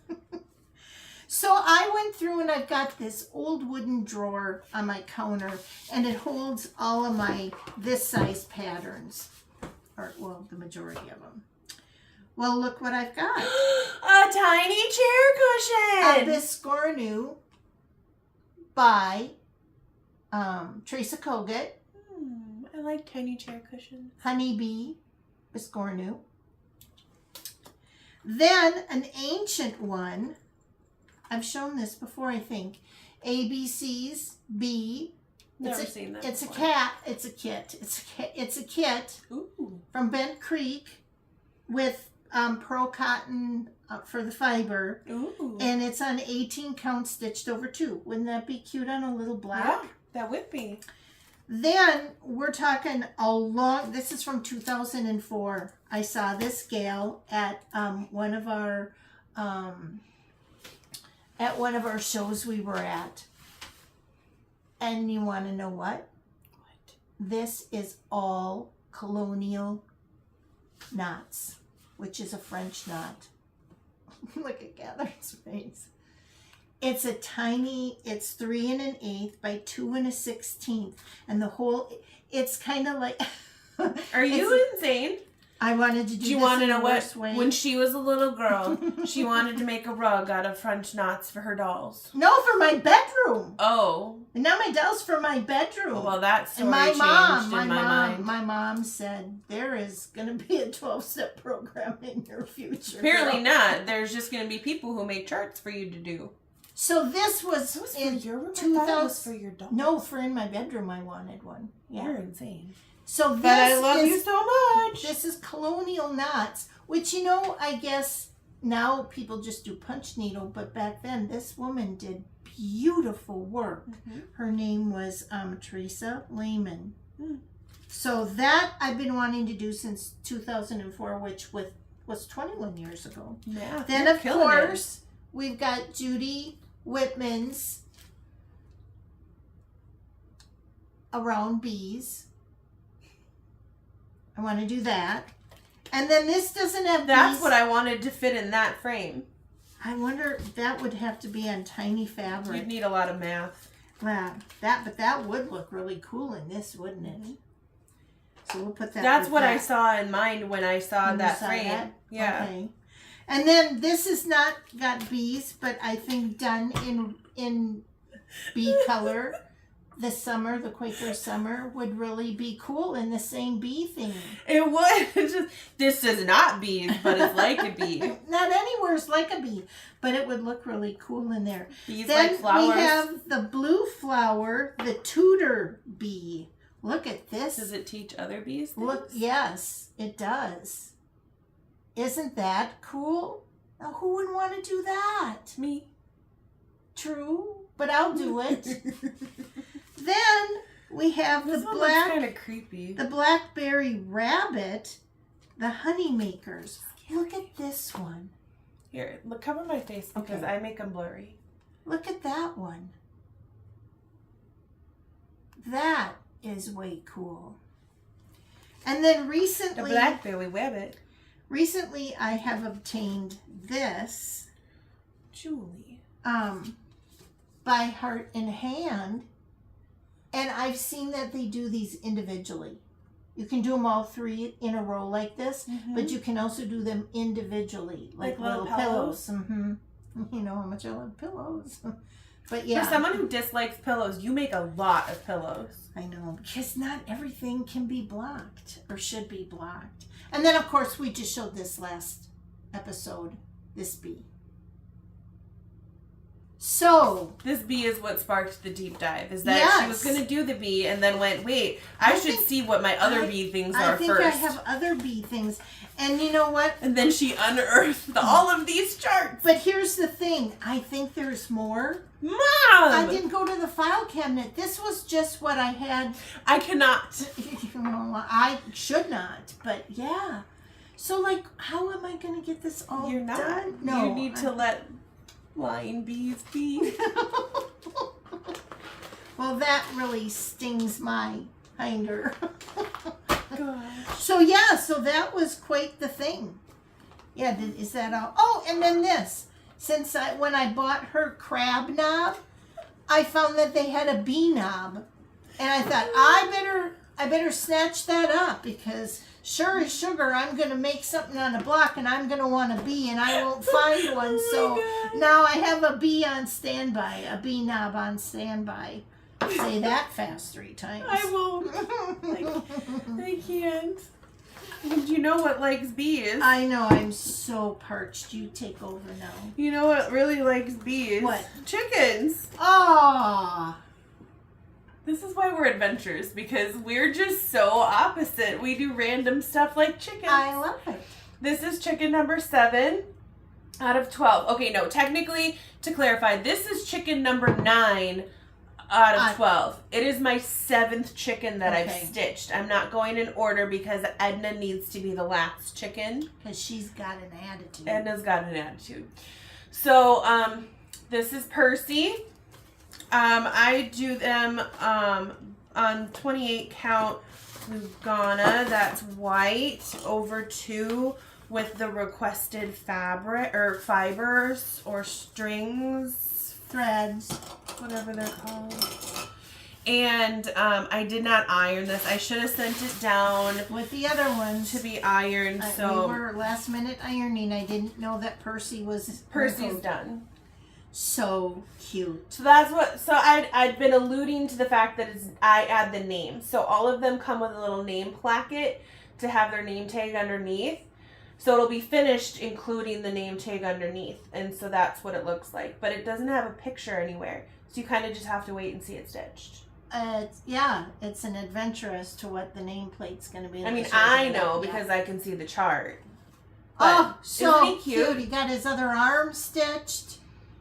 So I went through and I've got this old wooden drawer on my counter, and it holds all of my this size patterns. Or, well, the majority of them. Well, look what I've got. A tiny chair A cushion. Biscornu by Teresa Kogut. I like tiny chair cushions. Honeybee Biscornu. Then an ancient one. I've shown this before, I think. ABC's B. Never seen that It's before. a cat. It's a kit. It's a kit Ooh. from Bent Creek with pearl cotton for the fiber. Ooh. And it's on 18 count stitched over 2. Wouldn't that be cute on a little black? Yeah, that would be. Then we're talking this is from 2004. I saw this gal at one of our shows we were at. And you want to know what? What? This is all colonial knots, which is a French knot. Look at Catherine's face. It's a tiny, it's 3 1/8 by 2 1/16, and the whole, it's kind of like. Are you insane? I wanted to do. Do you this want to in know the what? worst way. When she was a little girl, she wanted to make a rug out of French knots for her dolls. No, for my bedroom. Oh. And now my doll's for my bedroom. Well, that story and my changed mom, in my mind. my mom said there is going to be a 12-step program in your future. Apparently girl. not. There's just going to be people who make charts for you to do. So this was That was in for your room? I 2000. thought it was for your dolls. No, for in my bedroom I wanted one. Yeah. You're insane. So this But I love is, you so much. This is colonial knots, which, you know, I guess now people just do punch needle, but back then this woman did beautiful work. Mm-hmm. Her name was Teresa Lehman. So that I've been wanting to do since 2004, which was 21 years ago. Yeah. Then, you're of killing course, we've got Judy Whitman's Around Bees. I want to do that. And then this doesn't have That's bees. what I wanted to fit in that frame. I wonder, that would have to be on tiny fabric. You'd need a lot of math. Wow, that would look really cool in this, wouldn't it? So we'll put that. That's with what that. I saw in mind when I saw When you that saw frame. that? Yeah. Okay. And then this is not got bees, but I think done in bee color. The summer, the Quaker summer, would really be cool in the same bee theme. It would. It's just, this is not bees, but it's like a bee. Not anywhere's like a bee, but it would look really cool in there. Bees Then like flowers. we have the blue flower, the Tudor bee. Look at this. Does it teach other bees things? Look, yes, it does. Isn't that cool? Now, who would want to do that? Me. True, but I'll do it. Then we have This the one looks black, kind of creepy. the blackberry rabbit, the honey makers. Look at this one. Here, look, cover my face because Okay. I make them blurry. Look at that one. That is way cool. And then The recently, blackberry rabbit. Recently, I have obtained this Julie. by Heart and Hand, and I've seen that they do these individually. You can do them all 3 in a row like this, but you can also do them individually, like little pillows. You know how much I love pillows. But yeah. For someone who dislikes pillows, you make a lot of pillows. I know, because not everything can be blocked or should be blocked. And then, of course, we just showed this last episode, this bee. So this bee is what sparked the deep dive. Is that she was going to do the bee and then went, wait, I should see what my other bee things are first. I have other bee things. And you know what? And then she unearthed all of these charts. But here's the thing. I think there's more. Mom! I didn't go to the file cabinet. This was just what I had. I cannot. I should not. But yeah. So, like, how am I going to get this all You're not. done? No. You need to let flying bees be. Well, that really stings my hinder. Gosh. So yeah, so that was quite the thing. Yeah, is that all? Oh, and then this. Since when I bought her crab knob, I found that they had a bee knob, and I thought I better snatch that up because sure as sugar, I'm gonna make something on a block, and I'm gonna want a bee, and I won't find one. So now I have a bee on standby, a bee knob on standby. Say that fast 3 times. I won't. I can't. You know what likes bees? I know. I'm so parched. You take over now. You know what really likes bees? What? Chickens. Ah. This is why we're adventurers, because we're just so opposite. We do random stuff like chickens. I love it. This is chicken number 7 out of 12. Okay, no, technically, to clarify, this is chicken number 9 out of 12. It is my 7th chicken that I've stitched. I'm not going in order because Edna needs to be the last chicken. Because she's got an attitude. Edna's got an attitude. So, this is Percy. I do them on 28 count Lugana. That's white over 2 with the requested fabric or fibers or strings. Threads, whatever they're called. And I did not iron this. I should have sent it down with the other ones to be ironed. So we were last minute ironing. I didn't know that Percy's done. So cute. So that's what. So I'd been alluding to the fact that I add the name. So all of them come with a little name placket to have their name tag underneath. So it'll be finished including the name tag underneath. And so that's what it looks like. But it doesn't have a picture anywhere. So you kind of just have to wait and see it stitched. It's an adventure as to what the nameplate's going to be. I mean, I know because I can see the chart. But so cute. He got his other arm stitched.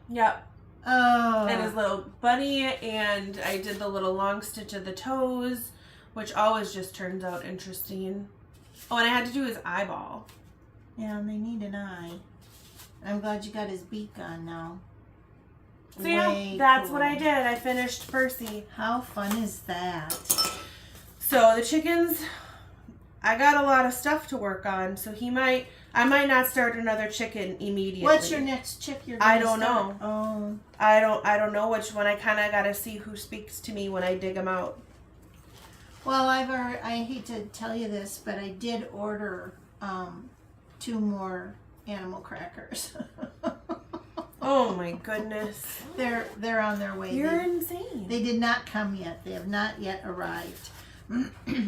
Yep. Oh. And his little bunny. And I did the little long stitch of the toes, which always just turns out interesting. Oh, and I had to do his eyeball. Yeah, and they need an eye. I'm glad you got his beak on now. So yeah, that's what I did. I finished Percy. How fun is that? So the chickens, I got a lot of stuff to work on. So I might not start another chicken immediately. What's your next chick you're going to start? I don't know. Oh. I don't know which one. I kind of got to see who speaks to me when I dig them out. Well, I hate to tell you this, but I did order 2 more animal crackers. Oh my goodness. They're on their way. You're insane. They did not come yet. They have not yet arrived.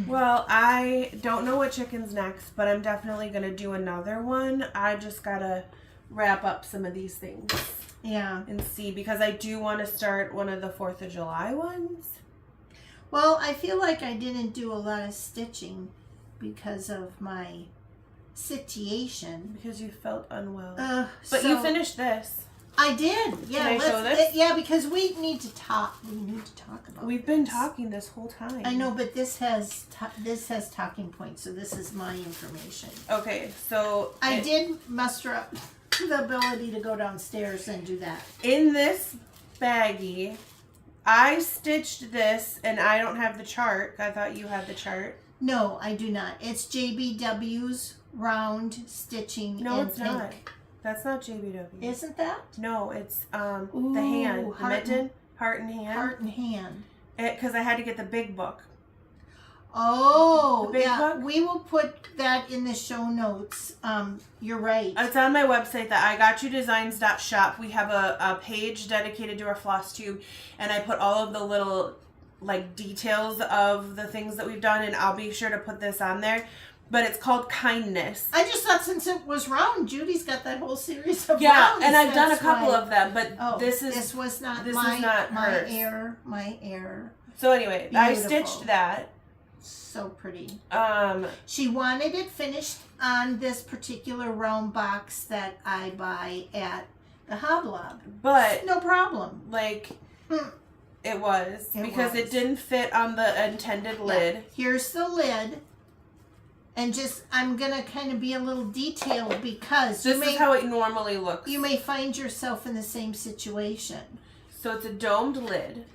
Well, I don't know what chicken's next, but I'm definitely going to do another one. I just got to wrap up some of these things. Yeah. And see, because I do want to start one of the 4th of July ones. Well, I feel like I didn't do a lot of stitching because of my situation. Because you felt unwell. But you finished this. I did. Yeah. Can I show this? Yeah, because we need to talk. We need to talk about. We've been talking this whole time. I know, but this has talking points, so this is my information. Okay, so I did muster up the ability to go downstairs and do that. In this baggie, I stitched this, and I don't have the chart. I thought you had the chart. No, I do not. It's JBW's round stitching No, in it's pink. not. That's not JBW. Isn't that? No, it's Ooh, the hand, the heart mitten, heart and hand. Heart and hand. Because I had to get the big book. Oh, The big yeah. book? We will put that in the show notes. You're right. It's on my website, that igotyouddesigns.shop. We have a page dedicated to our floss tube, and I put all of the little like details of the things that we've done, and I'll be sure to put this on there. But it's called Kindness. I just thought since it was round, Judy's got that whole series of Yeah, rounds. and I've done a That's couple why. of them, but this was not this my is not my hers. error. My error. So anyway, I Beautiful. stitched that. So pretty. She wanted it finished on this particular round box that I buy at the Hoblob. But no problem. Like it was because was. it didn't fit on the intended lid. Here's the lid. And just, I'm going to kind of be a little detailed because this is how it normally looks. You may find yourself in the same situation. So it's a domed lid.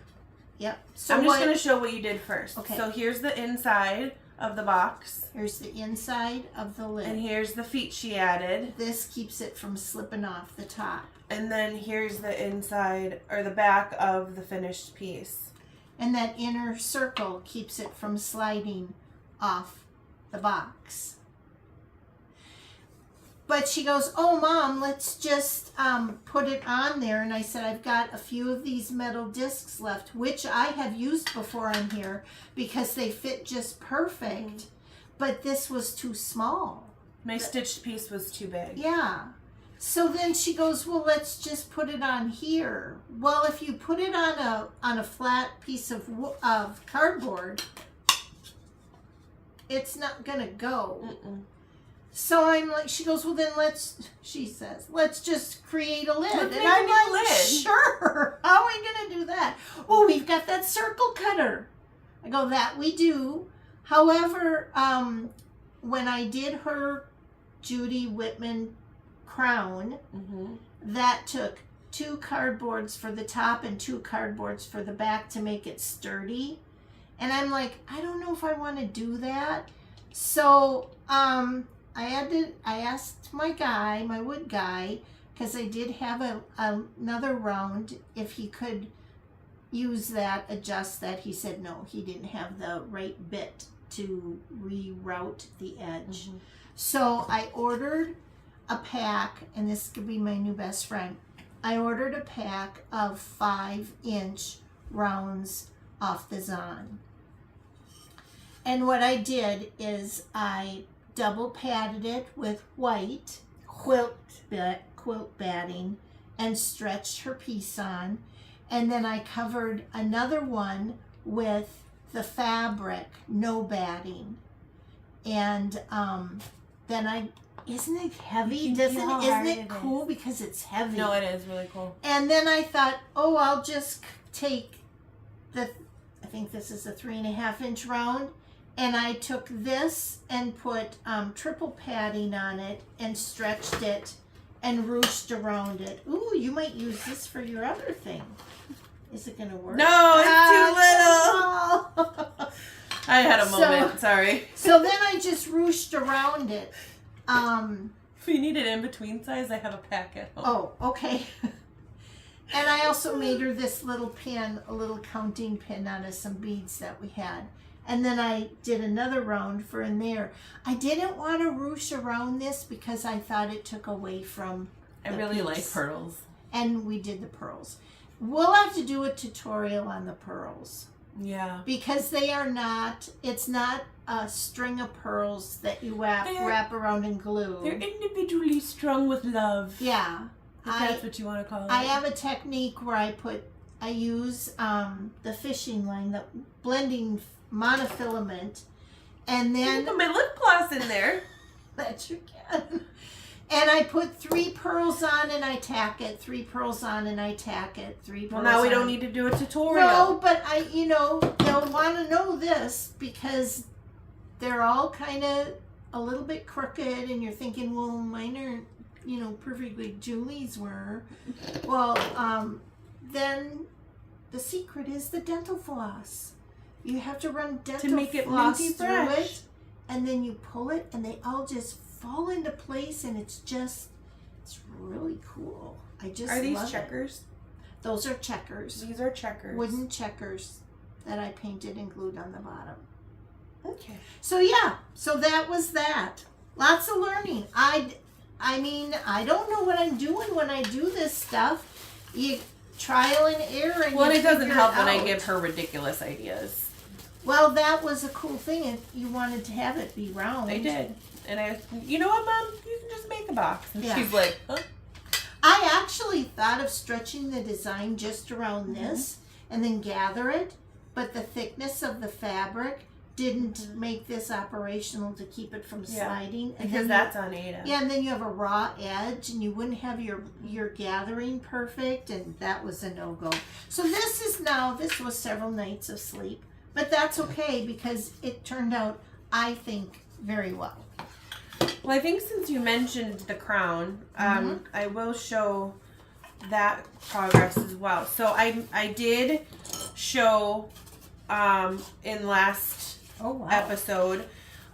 Yep. So I'm just going to show what you did first. Okay. So here's the inside of the box. Here's the inside of the lid. And here's the feet she added. This keeps it from slipping off the top. And then here's the inside, or the back of the finished piece. And that inner circle keeps it from sliding off the box. But she goes, oh Mom, let's just put it on there. And I said, I've got a few of these metal discs left, which I have used before on here because they fit just perfect. But this was too small. My stitched piece was too big. Yeah. So then she goes, well, let's just put it on here. Well, if you put it on a flat piece of cardboard, it's not gonna go. So I'm like, she goes, well then she says, let's just create a lid. Let's and make I'm a new like, lid. sure, how am I gonna do that? Oh, we've got that circle cutter. I go, that we do. However, when I did her Judy Whitman crown, that took 2 cardboards for the top and 2 cardboards for the back to make it sturdy. And I'm like, I don't know if I want to do that. So I asked my wood guy, because I did have another round, if he could use that, adjust that. He said no, he didn't have the right bit to reroute the edge. So I ordered a pack, and this could be my new best friend. I ordered a pack of 5-inch rounds off the Zon. And what I did is I double padded it with white quilt batting and stretched her piece on. And then I covered another one with the fabric, no batting. And then isn't it heavy? Isn't it cool because it's heavy? No, it is really cool. And then I thought, oh, I'll just take I think this is a 3.5-inch round. And I took this and put triple padding on it and stretched it and ruched around it. Ooh, you might use this for your other thing. Is it going to work? No, it's too little. I had a moment, sorry. So then I just ruched around it. If you need an in-between size, I have a pack at home. Oh, okay. And I also made her this little pin, a little counting pin out of some beads that we had. And then I did another round for in there. I didn't want to ruche around this because I thought it took away from I really like pearls. And we did the pearls. We'll have to do a tutorial on the pearls. Yeah. Because they are not, it's not a string of pearls that you wrap around and glue. They're individually strung with love. Yeah. If that's what you want to call it. I have a technique where I use the fishing line, the blending monofilament, and then put my lip gloss in there. That you can. And I put 3 pearls on and I tack it. 3 pearls on and I tack it. 3 pearls. Well, now we don't need to do a tutorial. No, but they'll want to know this because they're all kind of a little bit crooked, and you're thinking, well, mine aren't, perfectly like Julie's were. Well, then the secret is the dental floss. You have to run dental to make it floss minty through fresh. it, and then you pull it, and they all just fall into place, and it's really cool. I just Are these love checkers? It. Those are checkers. These are checkers. Wooden checkers that I painted and glued on the bottom. Okay. So yeah, so that was that. Lots of learning. I mean, I don't know what I'm doing when I do this stuff. You trial and error, and Well, you it doesn't figure help it when I out. give her ridiculous ideas. Well, that was a cool thing. If you wanted to have it be round. I did. And you know what, Mom? You can just make a box. And Yeah. she's like, huh? I actually thought of stretching the design just around this and then gather it, but the thickness of the fabric didn't make this operational to keep it from sliding. And Because then that's on Ada. yeah, and then you have a raw edge, and you wouldn't have your gathering perfect, and that was a no-go. So this was several nights of sleep, but that's okay because it turned out, I think, very well. Well, I think since you mentioned the crown, I will show that progress as well. So I did show in last episode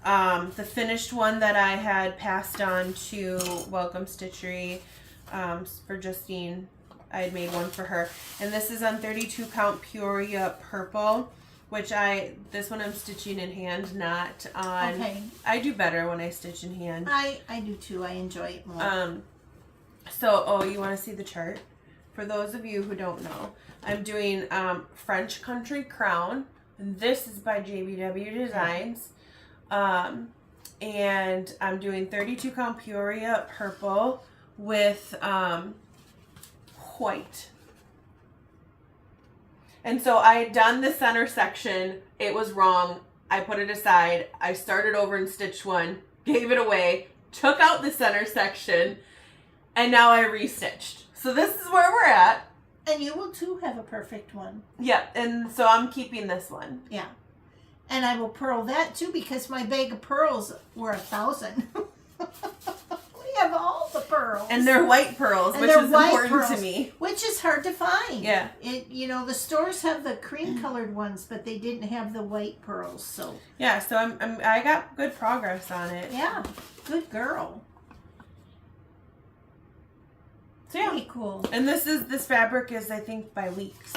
the finished one that I had passed on to Welcome Stitchery for Justine. I had made one for her, and this is on 32 count Peoria purple, which this one I'm stitching in hand, not on. Okay. I do better when I stitch in hand. I do too. I enjoy it more. So you want to see the chart? For those of you who don't know, I'm doing French Country Crown. And this is by JBW Designs. And I'm doing 32 count Peoria purple with white. And so I had done the center section. It was wrong. I put it aside. I started over and stitched one, gave it away, took out the center section, and now I restitched. So this is where we're at. And you will too have a perfect one. Yeah, and so I'm keeping this one. Yeah. And I will purl that too because my bag of pearls were 1,000. We have all the pearls. And they're white pearls, And which they're is white important pearls, to me. Which is hard to find. Yeah. The stores have the cream colored ones, but they didn't have the white pearls. So Yeah, so I got good progress on it. yeah, good girl. So yeah. Pretty cool. And this fabric is, I think, by Weeks.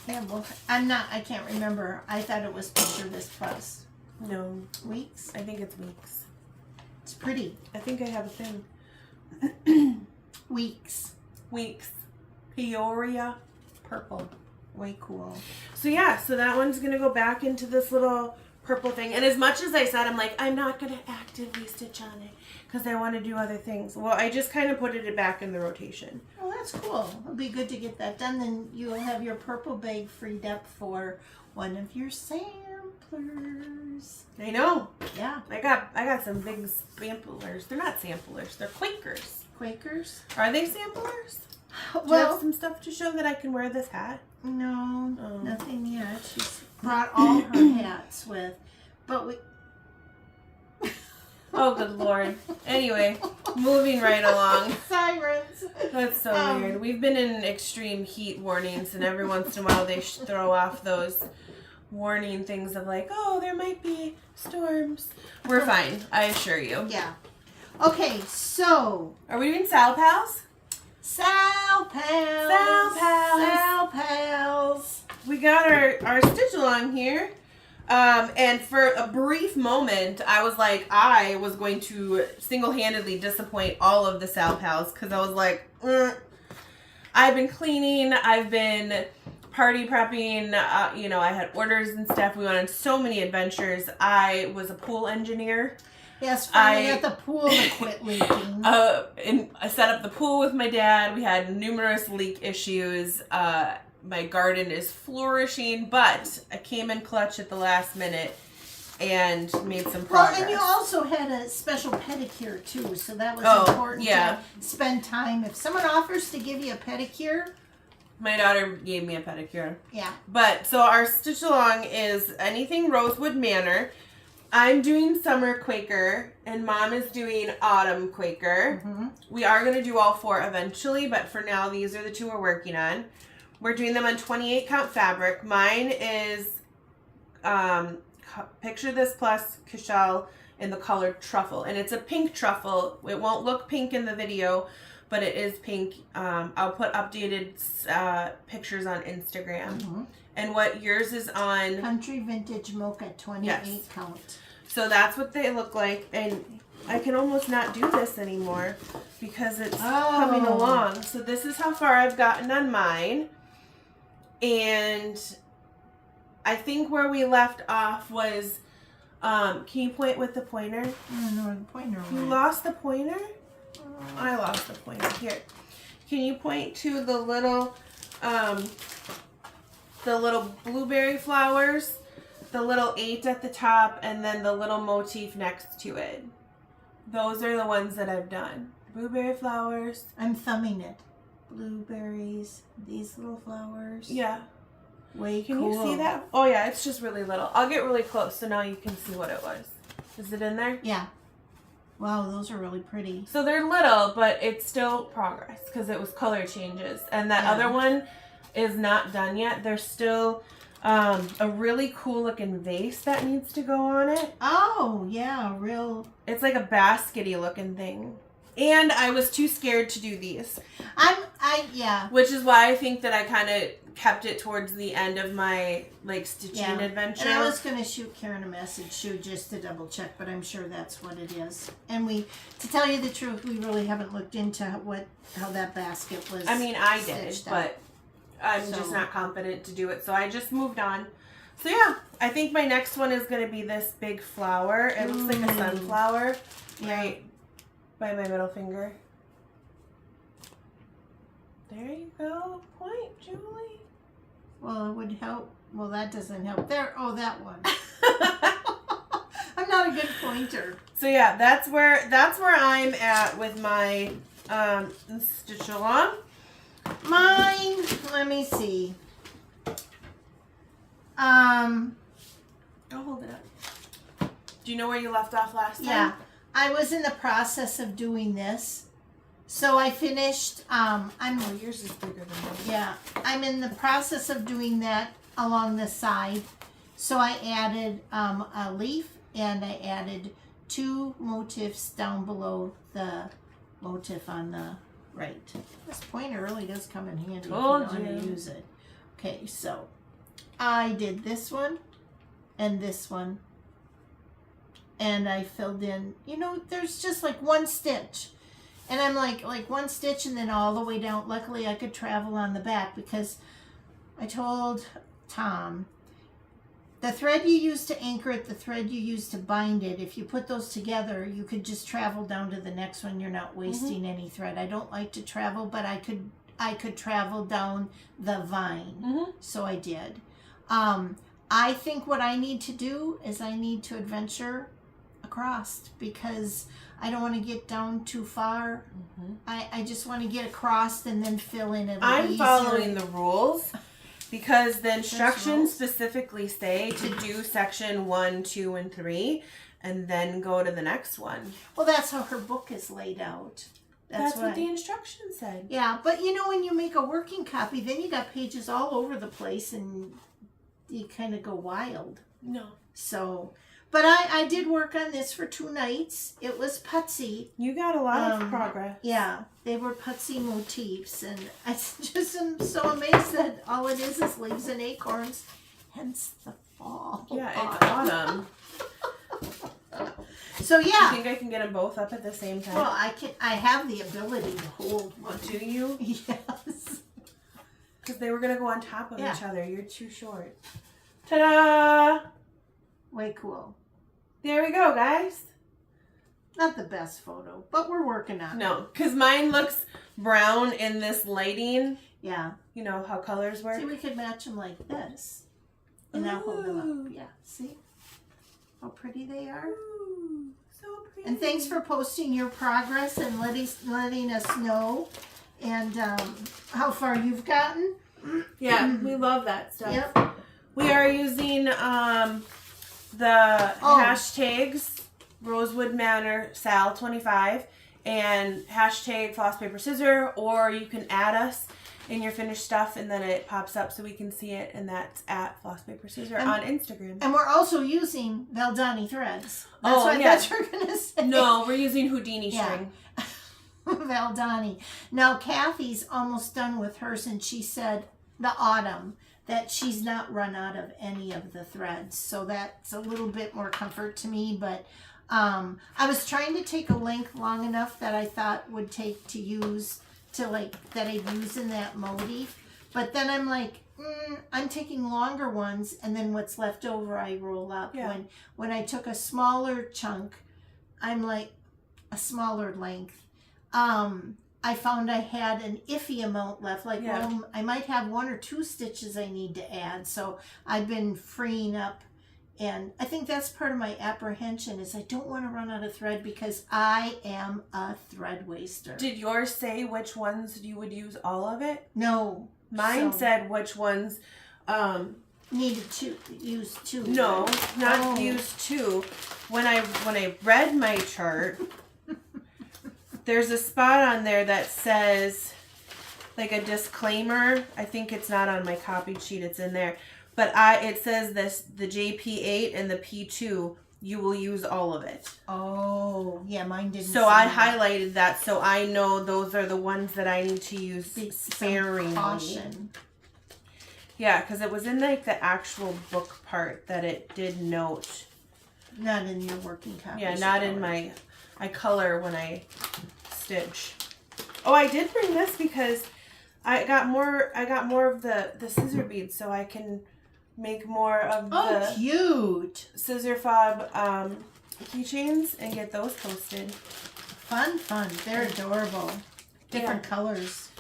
Yeah, well, I can't remember. I thought it was Picture This Plus. No, Weeks? I think it's Weeks. It's pretty. I think I have a thing. Weeks. Weeks. Peoria purple. Way cool. So yeah, so that one's going to go back into this little purple thing. And as much as I said, I'm like, I'm not going to actively stitch on it because I want to do other things. Well, I just kind of put it back in the rotation. Well, that's cool. It'll be good to get that done. Then you'll have your purple bag freed up for one of your samplers. I know. Yeah. I got some big samplers. They're not samplers. They're Quakers. Quakers? Are they samplers? Do you Well, have some stuff to show that I can wear this hat? no, Oh. nothing yet. She's brought all her hats with. But we... Oh, good Lord. Anyway, moving right along. Sirens. That's so weird. We've been in extreme heat warnings, and every once in a while they throw off those warning things of like, oh, there might be storms. We're fine, I assure you. Yeah. Okay, so... Are we doing Sal Pals? Sal Pals. Sal Pals. Sal Pals. We got our stitch along here. And for a brief moment, I was like, I was going to single-handedly disappoint all of the Sal Pals because I was like, I've been cleaning, I've been party prepping, I had orders and stuff. We went on so many adventures. I was a pool engineer. Yes, finally at the pool to quit leaking. And I set up the pool with my dad. We had numerous leak issues. My garden is flourishing, but I came in clutch at the last minute and made some progress. Well, and you also had a special pedicure too, so that was important yeah. to spend time. If someone offers to give you a pedicure, My daughter gave me a pedicure. yeah. But, so our stitch along is anything Rosewood Manor. I'm doing summer Quaker, and Mom is doing autumn Quaker. Mm-hmm. We are going to do all four eventually, but for now, these are the two we're working on. We're doing them on 28 count fabric. Mine is Picture This Plus Cashel in the color truffle. And it's a pink truffle. It won't look pink in the video, but it is pink. I'll put updated pictures on Instagram. Mm-hmm. And what yours is on... Country Vintage Mocha 28 count. So that's what they look like. And I can almost not do this anymore because it's coming along. So this is how far I've gotten on mine. And I think where we left off was... can you point with the pointer? I don't know where the pointer went. You lost the pointer? I lost the pointer. Here. Can you point to the little blueberry flowers? The little 8 at the top and then the little motif next to it. Those are the ones that I've done. Blueberry flowers. I'm thumbing it. Blueberries. These little flowers. Yeah. Way Can cool. you see that? Oh yeah, it's just really little. I'll get really close so now you can see what it was. Is it in there? Yeah. Wow, those are really pretty. So they're little, but it's still progress because it was color changes. And that other one is not done yet. There's still a really cool looking vase that needs to go on it. Oh, yeah, real. It's like a basket-y looking thing. And I was too scared to do these. Yeah. Which is why I think that I kind of kept it towards the end of my like stitching adventure. And I was going to shoot Karen a message too, just to double check, but I'm sure that's what it is. And to tell you the truth, we really haven't looked into how that basket was. I mean, I did, but I'm So- just not confident to do it, so I just moved on. So yeah, I think my next one is going to be this big flower. It looks like a sunflower, right by my middle finger. There you go. Point, Julie. Well, it would help. Well, that doesn't help. There. Oh, that one. I'm not a good pointer. So yeah, that's where I'm at with my stitch along. Mine. Let me see. I'll hold it up. Do you know where you left off last time? Yeah, I was in the process of doing this. So I finished, Oh, yours is bigger than mine. yeah, I'm in the process of doing that along the side. So I added a leaf and I added 2 motifs down below the motif on the right. This pointer really does come in handy if you know how to use it. Okay, so I did this one and this one. And I filled in, there's just like one stitch. And I'm like one stitch and then all the way down. Luckily, I could travel on the back because I told Tom, the thread you use to anchor it, the thread you use to bind it, if you put those together, you could just travel down to the next one. You're not wasting any thread. I don't like to travel, but I could travel down the vine. So I did. I think what I need to do is I need to adventure across because I don't want to get down too far. I just want to get across and then fill in. I'm following the rules because the instructions specifically say to do section 1, 2, and 3 and then go to the next one. Well, that's how her book is laid out. That's what the instructions said. Yeah, but when you make a working copy, then you got pages all over the place and you kind of go wild. No. So... But I did work on this for 2 nights. It was putsy. You got a lot of progress. Yeah, they were putsy motifs. And I just am so amazed that all it is leaves and acorns. Hence the fall. Yeah, it's autumn. So yeah. Do you think I can get them both up at the same time? Well, I have the ability to hold one. Do you? Yes. Because they were going to go on top of each other. You're too short. Ta-da! Way cool. There we go, guys. Not the best photo, but we're working on it. No, because mine looks brown in this lighting. Yeah. You know how colors work? See, we could match them like this. And I'll hold them up. Yeah, see? How pretty they are. Ooh, so pretty. And thanks for posting your progress and letting us know and how far you've gotten. Yeah, we love that stuff. Yep. We are using the hashtags Rosewood Manor Sal 25 and hashtag floss, paper, scissor, or you can add us in your finished stuff and then it pops up so we can see it, and that's at floss, paper, scissor on Instagram. And we're also using Valdani threads. That's Oh, what yeah. that's what we're going to say. No, we're using Houdini string. Valdani. Now, Kathy's almost done with hers, and she said the autumn that she's not run out of any of the threads. So that's a little bit more comfort to me. But I was trying to take a length long enough that I thought would take to use, that I'd use in that motif. But then I'm like, I'm taking longer ones, and then what's left over I roll up. Yeah. When I took a smaller chunk, I'm like a smaller length. I found I had an iffy amount left. Well, I might have 1 or 2 stitches I need to add. So I've been freeing up, and I think that's part of my apprehension is I don't want to run out of thread because I am a thread waster. Did yours say which ones you would use all of it? No. Mine said which ones needed to use 2. No, not use 2. When I read my chart, there's a spot on there that says like a disclaimer. I think it's not on my copied sheet, it's in there. But it says the JP8 and the P2, you will use all of it. Oh, yeah, mine didn't. So I highlighted that so I know those are the ones that I need to use sparingly. Caution. Yeah, because it was in like the actual book part that it did note. Not in your working copy. Yeah, not in my. I color when I stitch. Oh, I did bring this because I got more of the scissor beads, so I can make more of the cute scissor fob keychains and get those posted. Fun. They're adorable. Different colors.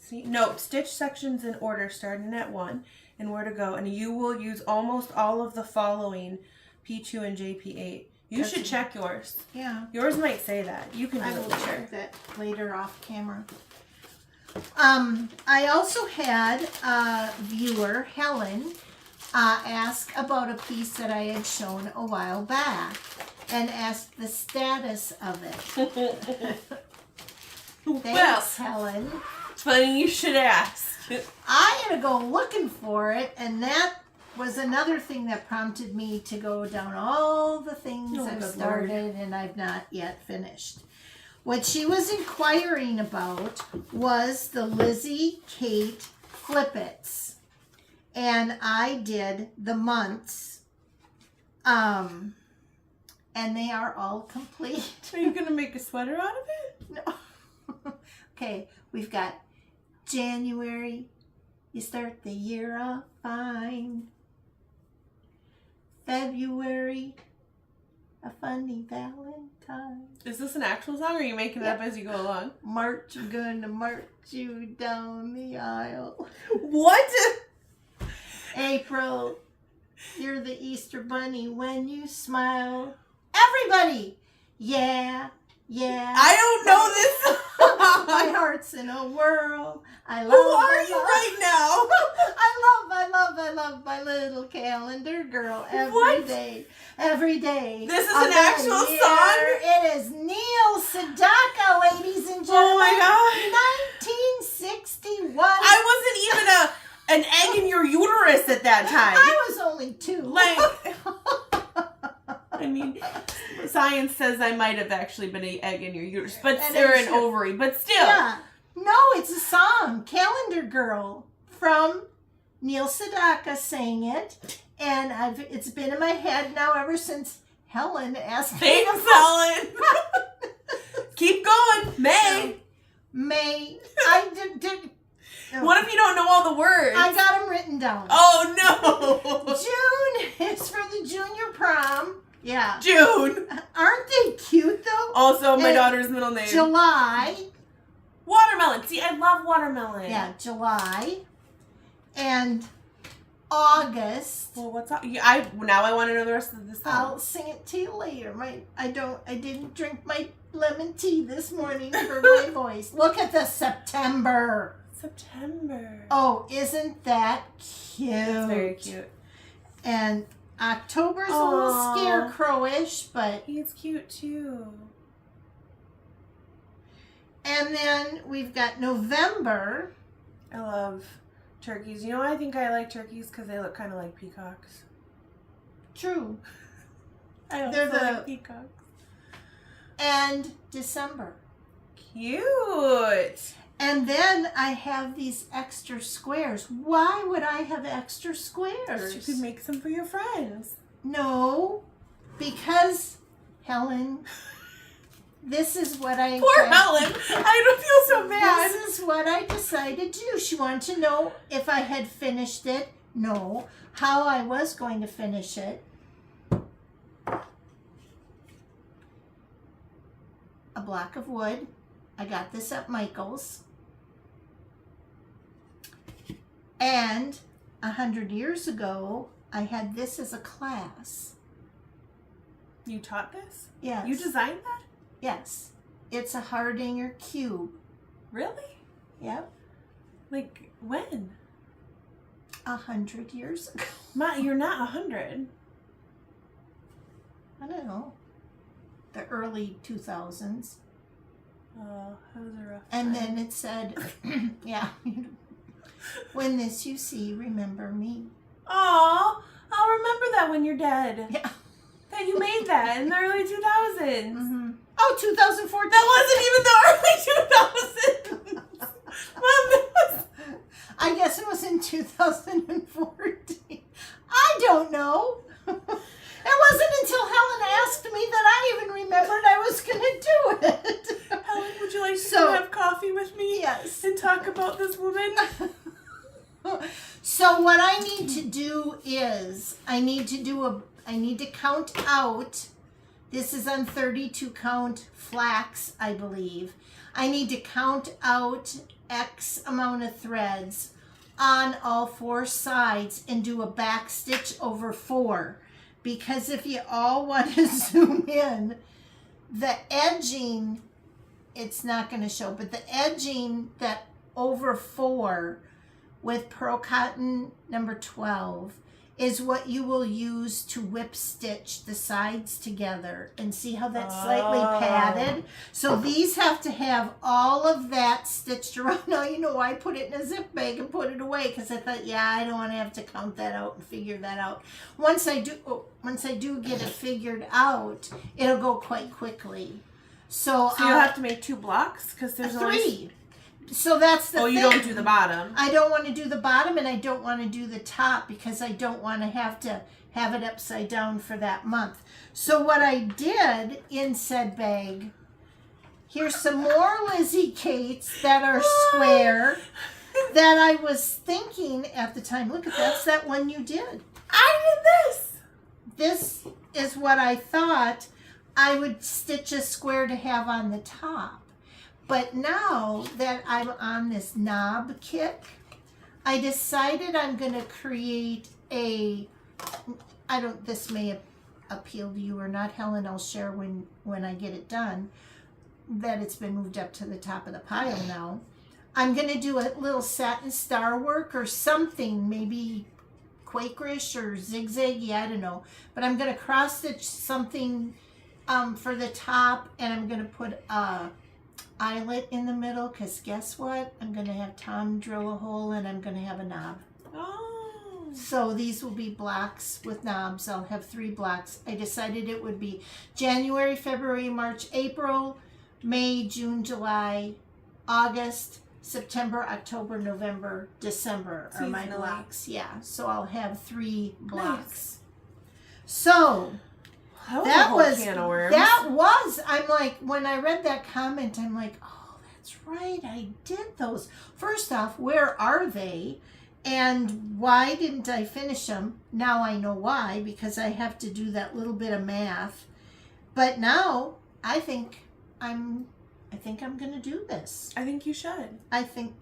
See, note stitch sections in order starting at 1 and where to go, and you will use almost all of the following P2 and JP8. You should check yours. Yeah. Yours might say that. You can do I it will later. check that later off camera. I also had a viewer, Helen, ask about a piece that I had shown a while back and asked the status of it. Thanks, Helen. It's funny you should ask. I had to go looking for it, and that was another thing that prompted me to go down all the things I've started and I've not yet finished. What she was inquiring about was the Lizzy Kate Flippets. And I did the months. And they are all complete. Are you going to make a sweater out of it? No. Okay, we've got January. You start the year off fine. February, a funny Valentine. Is this an actual song, or are you making it up as you go along? March, I'm gonna march you down the aisle. What? April, you're the Easter bunny when you smile. Everybody, yeah. I don't know this. My heart's in a whirl. I love. Who are you right now? I love my little calendar girl every day. Every day. This is an actual song? It is Neil Sedaka, ladies and gentlemen. Oh my God. 1961. I wasn't even an egg in your uterus at that time. I was only 2. I mean, science says I might have actually been an egg in your uterus, but And or an it's- ovary, but still. Yeah. No, it's a song. Calendar Girl from Neil Sedaka sang it. And it's been in my head now ever since Helen asked me. Thanks, Helen. Keep going. May. I did. What if you don't know all the words? I got them written down. Oh, no. June is for the junior prom. Yeah. June. Aren't they cute, though? Also, my And daughter's middle name. July. Watermelon. See, I love watermelon. Yeah, July. And August. Well, what's up? Now I want to know the rest of this song. I'll sing it to you later. I didn't drink my lemon tea this morning for my voice. Look at the September. September. Oh, isn't that cute? It's very cute. And October's a little scarecrowish, but... He's cute too. And then we've got November. I love turkeys. You know why I think I like turkeys? Because they look kind of like peacocks. True. I also They're like peacocks. And December. Cute. And then I have these extra squares. Why would I have extra squares? You could make some for your friends. No, because, Helen, this is what I... Poor Helen. I don't feel so bad. This is what I decided to do. She wanted to know if I had finished it. No. How I was going to finish it. A block of wood. I got this at Michael's. And 100 years ago, I had this as a class. You taught this? Yes. You designed that? Yes. It's a hardanger cube. Really? Yep. Like, when? 100 years ago. You're not 100. I don't know. The early 2000s. Oh, that was a rough And time. then it said, yeah, when this you see, remember me. Aw, I'll remember that when you're dead. Yeah. That you made that in the early 2000s. Mm-hmm. Oh, 2014. That wasn't even the early 2000s. Mom, that was... I guess it was in 2014. I don't know. It wasn't until Helen asked me that I even remembered I was going to do it. Helen, would you like to come have coffee with me? Yes. And talk about this woman? So what I need to do is, I need to count out, this is on 32 count flax, I believe. I need to count out X amount of threads on all 4 sides and do a back stitch over 4. Because if you all want to zoom in, the edging, it's not going to show, but the edging that over 4 with pearl cotton number 12 is what you will use to whip stitch the sides together. And see how that's slightly padded? So these have to have all of that stitched around. Now you know I put it in a zip bag and put it away because I thought, yeah, I don't want to have to count that out and figure that out. Once I do get it figured out, it'll go quite quickly. So you'll have to make 2 blocks? Because there's 3. So that's the thing. you don't do the bottom. I don't want to do the bottom and I don't want to do the top because I don't want to have it upside down for that month. So what I did in said bag, here's some more Lizzy Kates that are square that I was thinking at the time. Look at that's that one you did. I did this. This is what I thought I would stitch a square to have on the top. But now that I'm on this knob kick, I decided I'm going to create this may appeal to you or not, Helen, I'll share when I get it done, that it's been moved up to the top of the pile now. I'm going to do a little satin star work or something, maybe Quakerish or zigzaggy, I don't know. But I'm going to cross stitch something for the top, and I'm going to put a eyelet in the middle, because guess what? I'm going to have Tom drill a hole and I'm going to have a knob. Oh. So these will be blocks with knobs. I'll have 3 blocks. I decided it would be January, February, March, April, May, June, July, August, September, October, November, December are my blocks. Yeah, so I'll have 3 blocks. Nice. So That was a can of worms. I'm like, when I read that comment, I'm like, oh, that's right, I did those. First off, where are they? And why didn't I finish them? Now I know why, because I have to do that little bit of math. But now, I think I'm going to do this. I think you should. I think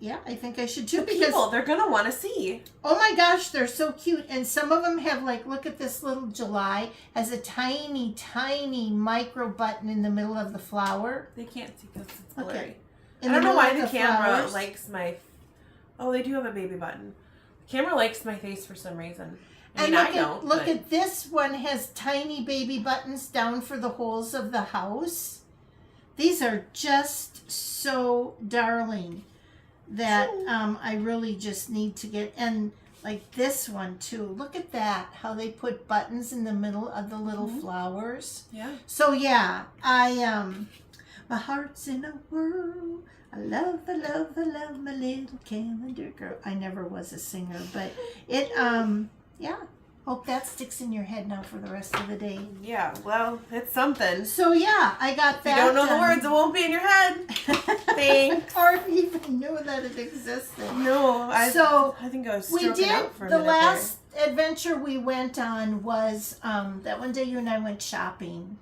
I should too. Because they're going to want to see. Oh my gosh, they're so cute. And some of them have, like, look at this little July, has a tiny, tiny micro button in the middle of the flower. They can't see because it's blurry. Okay. I don't know why the camera likes my... Oh, they do have a baby button. The camera likes my face for some reason. I mean, I don't. Look at this one has tiny baby buttons down for the holes of the house. These are just so darling that I really just need to get. And like this one too. Look at that, how they put buttons in the middle of the little flowers. Yeah. So yeah, my heart's in a whirl. I love my little calendar girl. I never was a singer, but it, yeah. Hope that sticks in your head now for the rest of the day. Yeah, well, it's something. So yeah, I got that. If you don't know the words, it won't be in your head. Thanks. Or even knew that it existed. No, I think I was stroking out for a minute. The last adventure we went on was that one day you and I went shopping,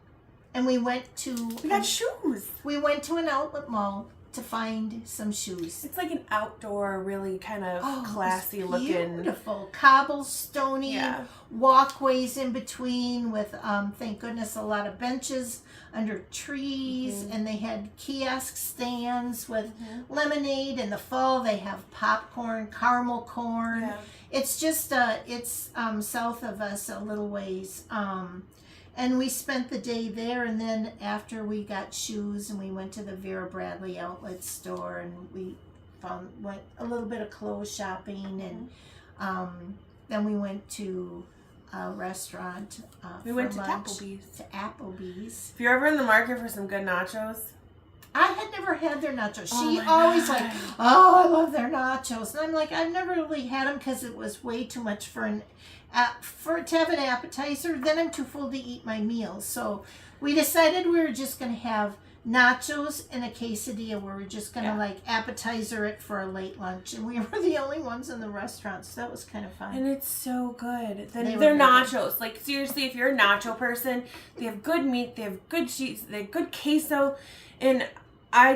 and we went to. We got shoes. We went to an outlet mall to find some shoes. It's like an outdoor, really kind of classy looking. Beautiful. Cobblestone-y walkways in between with, thank goodness, a lot of benches under trees. And they had kiosk stands with lemonade. In the fall, they have popcorn, caramel corn. Yeah. It's just, it's south of us a little ways. And we spent the day there, and then after we got shoes, and we went to the Vera Bradley outlet store, and we went a little bit of clothes shopping, and then we went to a restaurant. We went to Applebee's. To Applebee's. If you're ever in the market for some good nachos. I had never had their nachos. She always like, I love their nachos, and I'm like, I've never really had them because it was way too much for to have an appetizer. Then I'm too full to eat my meals. So we decided we were just going to have nachos and a quesadilla. We were just going to like appetizer it for a late lunch. And we were the only ones in the restaurant. So that was kind of fun. And it's so good. They're nachos. Like seriously, if you're a nacho person, they have good meat. They have good cheese. They have good queso. And I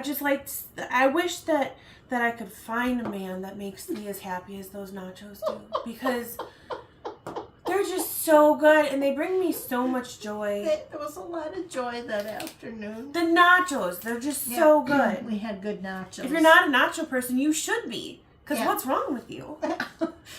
wish that I could find a man that makes me as happy as those nachos do. Because they're just so good, and they bring me so much joy. There was a lot of joy that afternoon. The nachos, they're just so good. We had good nachos. If you're not a nacho person, you should be. Because what's wrong with you?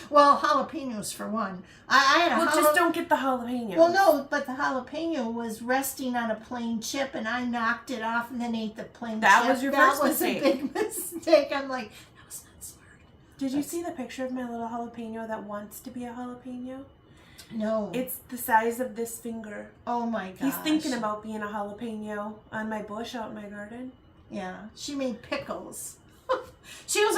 Well, jalapenos for one. I had just don't get the jalapeno. Well, no, but the jalapeno was resting on a plain chip, and I knocked it off and then ate the plain chip. That was your first mistake. That was a big mistake. I'm like, that was not smart. Did you see the picture of my little jalapeno that wants to be a jalapeno? No. It's the size of this finger. Oh my gosh. He's thinking about being a jalapeno on my bush out in my garden. Yeah. She made pickles. She was,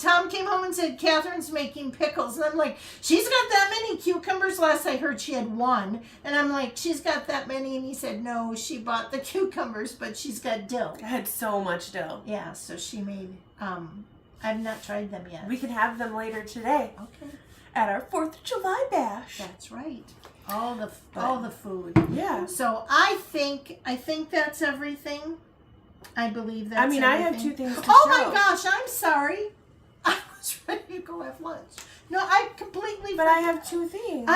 Tom came home and said, Catherine's making pickles. And I'm like, she's got that many cucumbers. Last I heard she had one. And I'm like, she's got that many. And he said, no, she bought the cucumbers, but she's got dill. I had so much dill. Yeah, so she made, I've not tried them yet. We can have them later today. Okay. At our 4th of July bash. That's right. All the food. Yeah. So I think that's everything. I believe that's everything. I have 2 things to show. Oh my gosh, I'm sorry. I was ready to go have lunch. No, I completely But I have 2 things.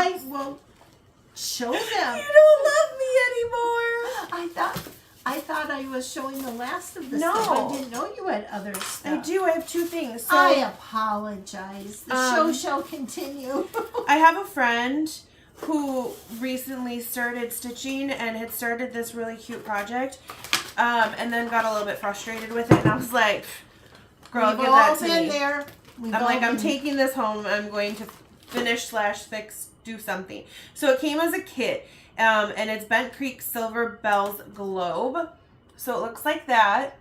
Show them. You don't love me anymore. I thought I was showing the last of the No. stuff. I didn't know you had other stuff. I do. I have 2 things. So, I apologize. The show shall continue. I have a friend who recently started stitching and had started this really cute project, and then got a little bit frustrated with it. And I was like, "Girl, give that to me." There. I'm taking this home. I'm going to finish/fix, do something. So it came as a kit. And it's Bent Creek Silver Bells Globe. So it looks like that.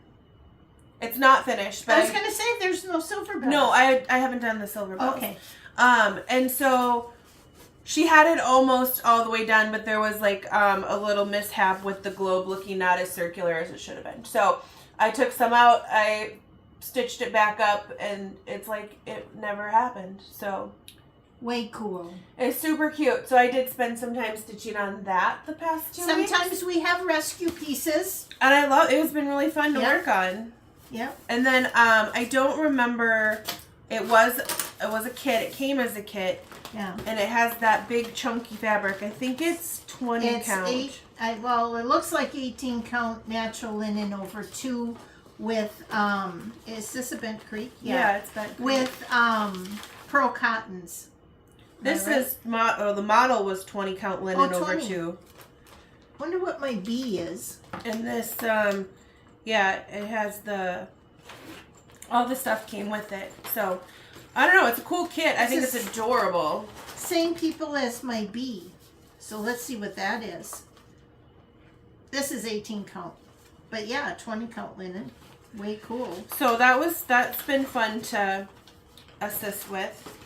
It's not finished. But I was going to say there's no silver bells. No, I haven't done the silver bells. Okay. And so she had it almost all the way done, but there was like a little mishap with the globe looking not as circular as it should have been. So I took some out, I stitched it back up, and it's like it never happened. So way cool. It's super cute. So I did spend some time stitching on that the past 2 weeks. Sometimes we have rescue pieces. And I love it. It's been really fun to work on. Yep. And then I don't remember, it was a kit. It came as a kit. Yeah. And it has that big chunky fabric. I think it's 20 count. It looks like 18 count natural linen over 2 with is this a Bent Creek? Yeah, it's Bent Creek. With pearl cottons. This right? is the model was 20 count linen over 20. 2. Wonder what my B is. And this, yeah, it has all the stuff came with it. So, I don't know. It's a cool kit. I think it's adorable. Same people as my B. So let's see what that is. This is 18 count. But yeah, 20 count linen. Way cool. So that's been fun to assist with.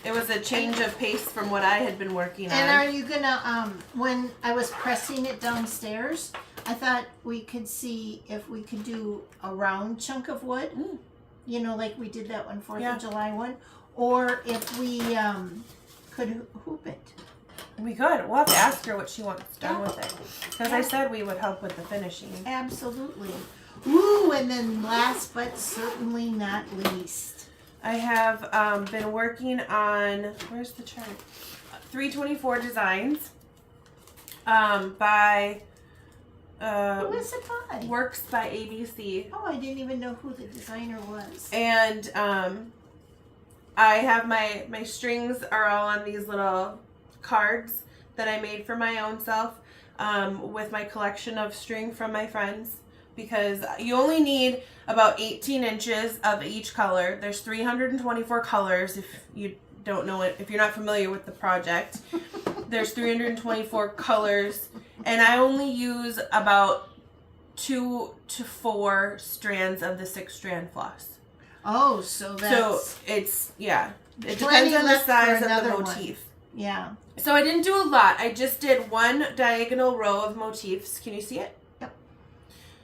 It was a change of pace from what I had been working on. And are you gonna, when I was pressing it downstairs, I thought we could see if we could do a round chunk of wood. You know, like we did that one 4th of July one. Or if we could hoop it. We could. We'll have to ask her what she wants done with it. Because I said we would help with the finishing. Absolutely. Ooh, and then last but certainly not least. I have been working on, where's the chart? 324 Designs by Who is it by? Works by ABC. Oh, I didn't even know who the designer was. And I have my strings are all on these little cards that I made for my own self with my collection of string from my friends. Because you only need about 18 inches of each color. There's 324 colors if you don't know it, if you're not familiar with the project. There's 324 colors, and I only use about 2 to 4 strands of the 6-strand floss. Oh, so it's, yeah. It depends on the size of the motif. One. Yeah. So I didn't do a lot. I just did one diagonal row of motifs. Can you see it?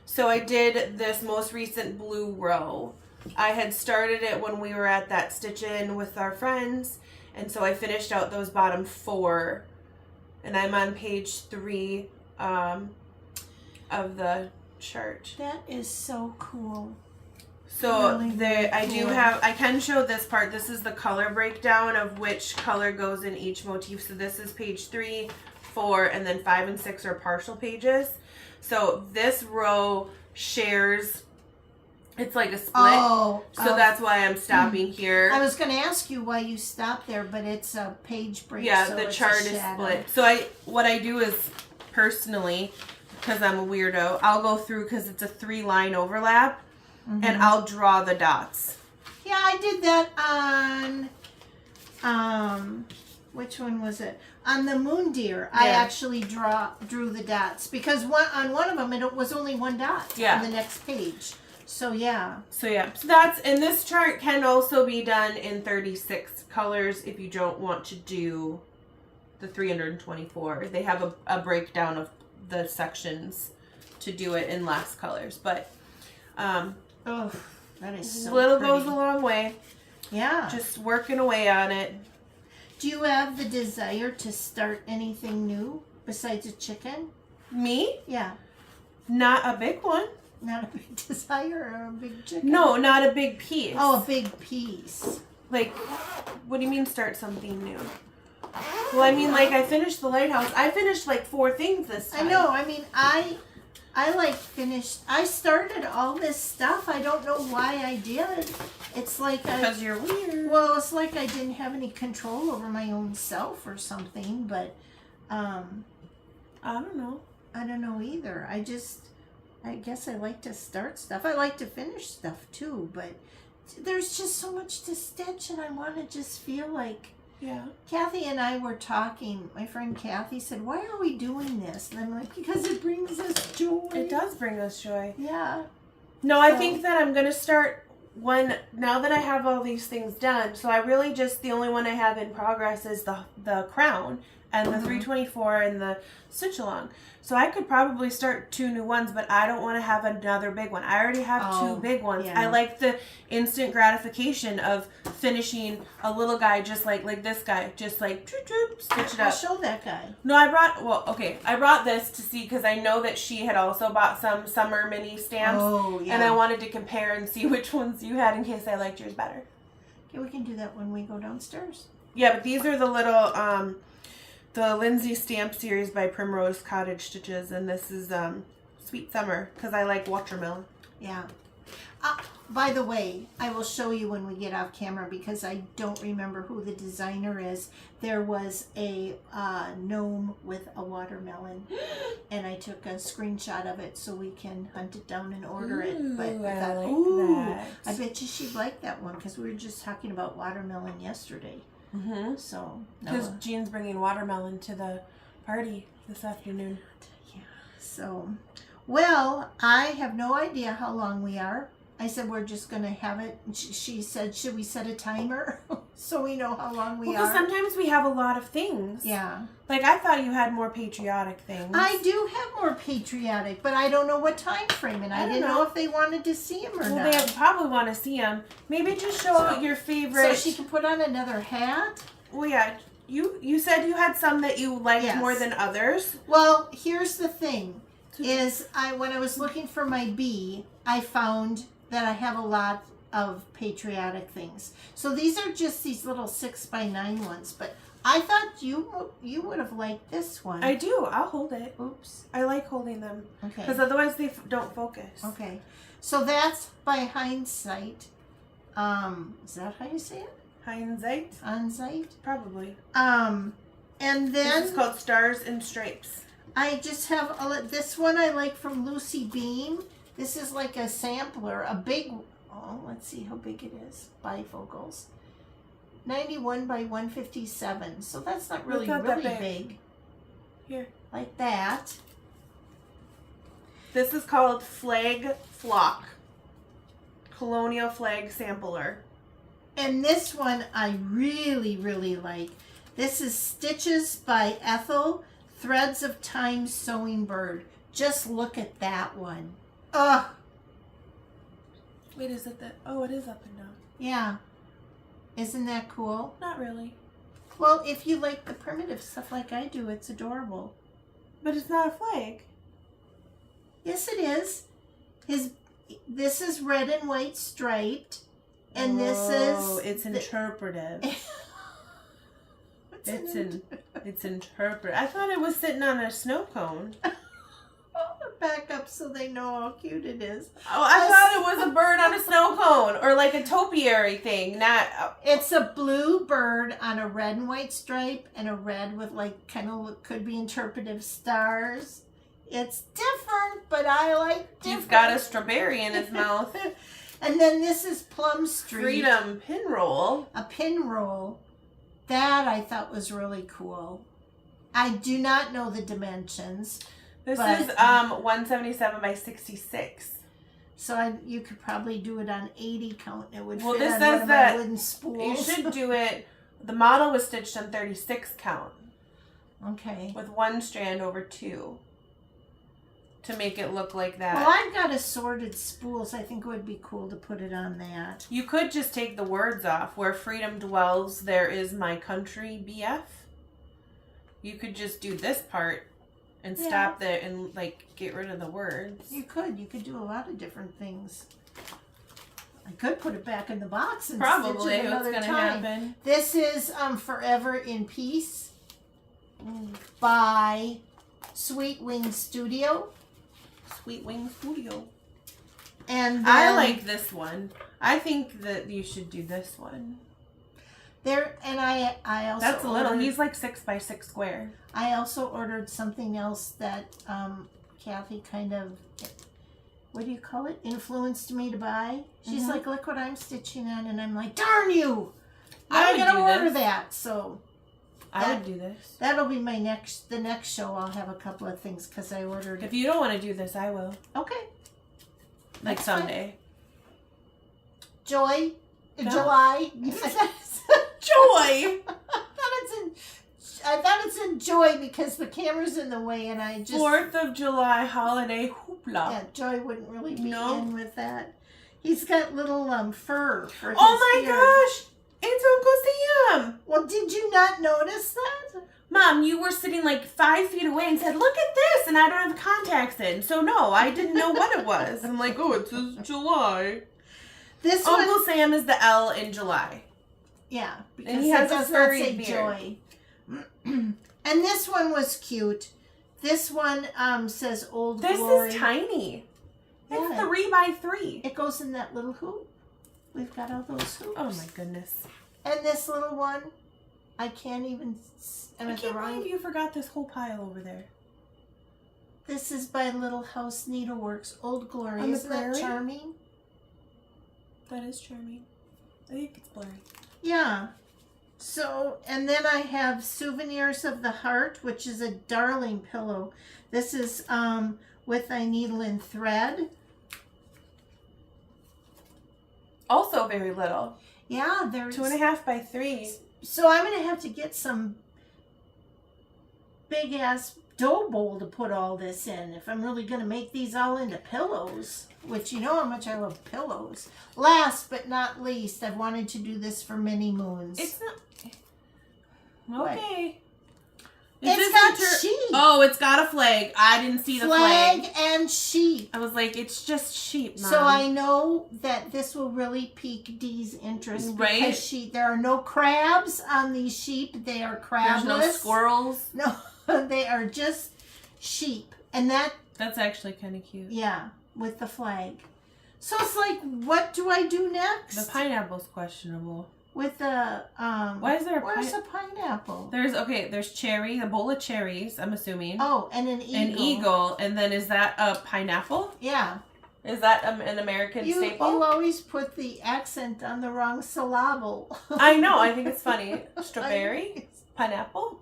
So I did this most recent blue row. I had started it when we were at that stitch in with our friends. And so I finished out those bottom 4. And I'm on page 3 of the chart. That is so cool. So really I can show this part. This is the color breakdown of which color goes in each motif. So this is page 3, 4, and then 5 and 6 are partial pages. So this row shares, it's like a split. Oh, so that's why I'm stopping here. I was going to ask you why you stopped there, but it's a page break. Yeah, so the chart is split. So what I do is personally, because I'm a weirdo, I'll go through because it's a 3-line overlap, and I'll draw the dots. Yeah, I did that on, which one was it? On the moon deer, I actually drew the dots because on one of them it was only one dot on the next page. So yeah. So that's, and this chart can also be done in 36 colors if you don't want to do the 324. They have a breakdown of the sections to do it in less colors, but oh, that is so little pretty. goes a long way. Yeah. Just working away on it. Do you have the desire to start anything new besides a chicken? Me? Yeah. Not a big one. Not a big desire or a big chicken? No, not a big piece. Oh, a big piece. Like, what do you mean start something new? Well, I mean, like, I finished the Lighthouse. I finished, like, 4 things this time. I know. I mean, I started all this stuff. I don't know why I did. It's like because you're weird. Well, it's like I didn't have any control over my own self or something, but I don't know. I don't know either. I guess I like to start stuff. I like to finish stuff too, but there's just so much to stitch and I want to just feel like Kathy and I were talking. My friend Kathy said, "Why are we doing this?" And I'm like, "Because it brings us joy." It does bring us joy. Yeah. No, I think that I'm going to start now that I have all these things done. So I really just, the only one I have in progress is the crown and the 324 and the stitch along. So I could probably start 2 new ones, but I don't want to have another big one. I already have 2 big ones. Yeah. I like the instant gratification of finishing a little guy just like this guy, just like stitch it up. I'll show that guy. No, I brought this to see because I know that she had also bought some summer mini stamps. Oh, yeah. And I wanted to compare and see which ones you had in case I liked yours better. Okay, we can do that when we go downstairs. Yeah, but these are the little the Lindsay Stamp Series by Primrose Cottage Stitches, and this is Sweet Summer, because I like watermelon. Yeah. by the way, I will show you when we get off camera because I don't remember who the designer is. There was a gnome with a watermelon, and I took a screenshot of it so we can hunt it down and order it. But I thought, that. I bet you she'd like that one because we were just talking about watermelon yesterday. Mm-hmm. So, because Jean's bringing watermelon to the party this afternoon. Yeah. So, well, I have no idea how long we are. I said we're just going to have it. She said, should we set a timer so we know how long we are? Because sometimes we have a lot of things. Yeah. Like, I thought you had more patriotic things. I do have more patriotic, but I don't know what time frame, and I didn't know if they wanted to see him or not. Well, they probably want to see him. Maybe just show out your favorite. So she can put on another hat? Well, yeah. You said you had some that you liked more than others. Well, here's the thing. When I was looking for my bee, I found that I have a lot of patriotic things. So these are just these little 6x9 ones, but I thought you would have liked this one. I do. I'll hold it. Oops. I like holding them. Okay. Because otherwise they don't focus. Okay. So that's by Hindsight. Is that how you say it? Hindsight? Hindsight? Probably. And then this is called Stars and Stripes. I just have this one I like from Lucy Beam. This is like a sampler, a big, let's see how big it is, bifocals. 91 by 157, so that's not really big. Here. Like that. This is called Flag Flock. Colonial Flag Sampler. And this one I really, really like. This is Stitches by Ethel, Threads of Time Sewing Bird. Just look at that one. Ugh. Wait, is it that? Oh, it is up and down. Yeah. Isn't that cool? Not really. Well, if you like the primitive stuff like I do, it's adorable. But it's not a flag. Yes, it is. This is red and white striped, and this is. It's interpretive. It's interpretive. I thought it was sitting on a snow cone. Back up so they know how cute it is. Oh, I thought it was a bird on a snow cone or like a topiary thing. It's a blue bird on a red and white stripe and a red with like kind of what could be interpretive stars. It's different, but I like different. He's got a strawberry in his mouth. And then this is Plum Street. Freedom pin roll. A pin roll. That I thought was really cool. I do not know the dimensions. This is 177 by 66. So you could probably do it on 80 count. It would well, fit this on says one of that my wooden spools. You should do it. The model was stitched on 36 count. Okay. With one strand over two. To make it look like that. Well, I've got assorted spools. I think it would be cool to put it on that. You could just take the words off. Where freedom dwells, there is my country, BF. You could just do this part. And stop there and like get rid of the words. You could do a lot of different things. I could put it back in the box and probably stitch it another what's gonna time. happen. This is Forever in Peace by Sweet Wing Studio. Sweet Wing Studio. And I like this one. I think that you should do this one. I also that's a little. He's like 6 by 6 square. I also ordered something else that Kathy kind of, what do you call it? Influenced me to buy. She's like, look what I'm stitching on, and I'm like, darn you! I'm gonna order that. So I would do this. That'll be the next show. I'll have a couple of things because I ordered. If you don't want to do this, I will. Okay. Like someday. July. Joy. I thought it's in Joy because the camera's in the way, and I just 4th of July holiday hoopla. Yeah, Joy wouldn't really be in with that. He's got little fur for his my beard. gosh! It's Uncle Sam. Well, did you not notice that? Mom, you were sitting like 5 feet away and said, "Look at this," and I don't have contacts in, so no, I didn't know what it was. I'm like, oh, it says July. This Uncle Sam is the L in July. Yeah, because and he has a furry beard. Joy. And this one was cute. This one says Old Glory. This is tiny. It's Yeah. 3 by 3. It goes in that little hoop. We've got all those hoops. Oh my goodness. And this little one, I can't even. I can't believe you forgot this whole pile over there. This is by Little House Needleworks, Old Glory. On the Isn't that prairie? charming? That is charming. I think it's blurry. Yeah. So, and then I have Souvenirs of the Heart, which is a darling pillow. This is with a needle and thread. Also very little. Yeah, there's 2.5 by 3. So I'm gonna have to get some big ass dough bowl to put all this in if I'm really gonna make these all into pillows. Which you know how much I love pillows. Last but not least, I've wanted to do this for many moons. It's not okay. It's got sheep. Oh, it's got a flag. I didn't see the flag. And sheep. I was like, it's just sheep, Mom. So I know that this will really pique Dee's interest Right? because there are no crabs on these sheep. They are crabless. There's no squirrels. No, they are just sheep. And that's actually kind of cute. yeah, with the flag. So it's like, what do I do next? The pineapple's questionable. With the Why is there where's a pineapple? There's cherry, a bowl of cherries, I'm assuming. Oh, and an eagle. An eagle, and then is that a pineapple? Yeah. Is that an American staple? You always put the accent on the wrong syllable. I know, I think it's funny. Strawberry? Pineapple?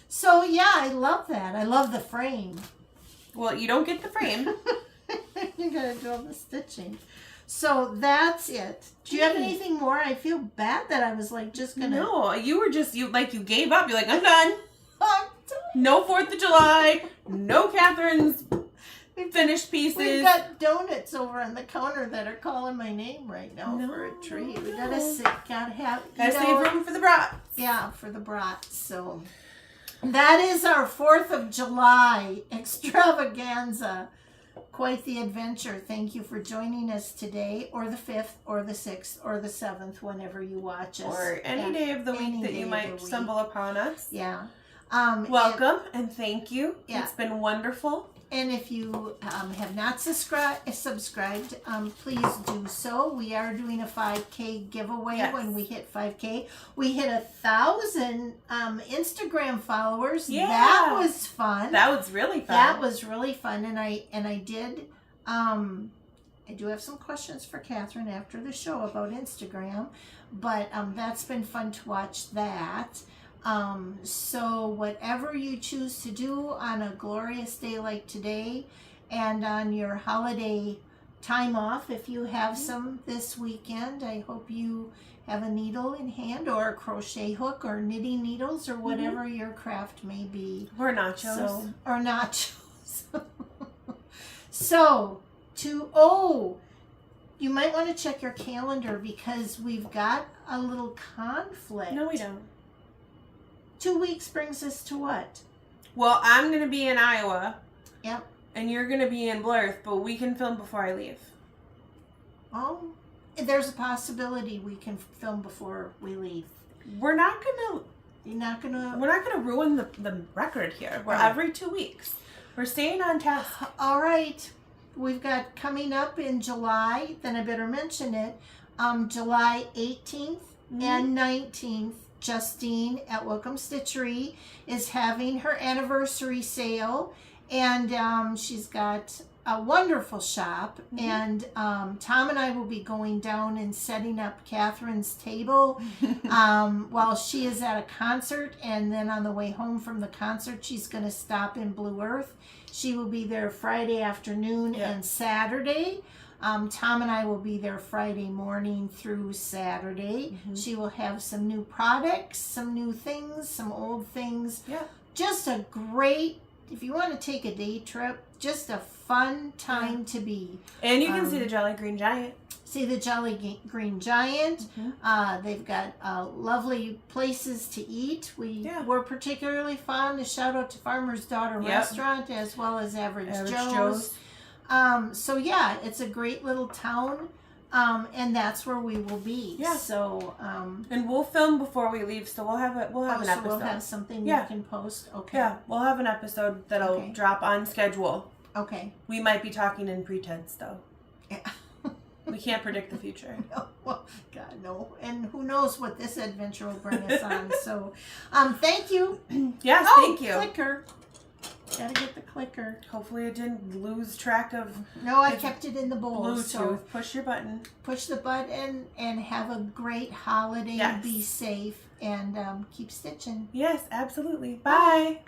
So yeah, I love that. I love the frame. Well, you don't get the frame. You gotta do all the stitching. So that's it. Do you have anything more? I feel bad that I was like just gonna. No, you were just you gave up. You're like, I'm done. I'm No 4th of July. No Catherine's finished pieces. We've got donuts over on the counter that are calling my name right now for a treat. We gotta sit. Gotta save room for the brat. Yeah, for the brat. So that is our 4th of July extravaganza. Quite the adventure. Thank you for joining us today, or the 5th, or the 6th, or the 7th, whenever you watch us. Or any day of the week that you might stumble upon us. Yeah. Welcome and thank you. Yeah. It's been wonderful. And if you have not subscribed, please do so. We are doing a 5K giveaway. Yes. When we hit 5K. We hit 1,000 Instagram followers. Yeah. That was fun. That was really fun. That was really fun. And I did, I do have some questions for Catherine after the show about Instagram. But that's been fun to watch that. So whatever you choose to do on a glorious day like today and on your holiday time off, if you have some this weekend, I hope you have a needle in hand or a crochet hook or knitting needles or whatever your craft may be. Or nachos. Or nachos. You might want to check your calendar because we've got a little conflict. No, we don't. 2 weeks brings us to what? Well, I'm going to be in Iowa. Yep. And you're going to be in Blythe, but we can film before I leave. Oh, there's a possibility we can film before we leave. We're not going to ruin the record here. We're every 2 weeks. We're staying on task. All right. We've got coming up in July, then I better mention it, July 18th and 19th. Justine at Welcome Stitchery is having her anniversary sale, and she's got a wonderful shop. And Tom and I will be going down and setting up Catherine's table while she is at a concert, and then on the way home from the concert she's going to stop in Blue Earth. She will be there Friday afternoon and Saturday. Tom and I will be there Friday morning through Saturday. She will have some new products, some new things, some old things. Yeah. Just a great, if you want to take a day trip, just a fun time to be. And you can see the Jolly Green Giant. See the Jolly Green Giant. They've got lovely places to eat. We're particularly fond to shout out to Farmer's Daughter Restaurant as well as Average Joe's. So yeah, it's a great little town, and that's where we will be. Yeah. So, and we'll film before we leave, so we'll have an episode. We'll have something you can post. Okay. Yeah, we'll have an episode that'll drop on schedule. Okay. We might be talking in pretense, though. Yeah. We can't predict the future. No, well, God, no. And who knows what this adventure will bring us on. So, thank you. Yes, thank you. Clicker. Gotta get the clicker. Hopefully it didn't lose track of No, I kept it in the bowl. Bluetooth. So Push your button. push the button and have a great holiday. Yes. Be safe and keep stitching. Yes, absolutely. Bye.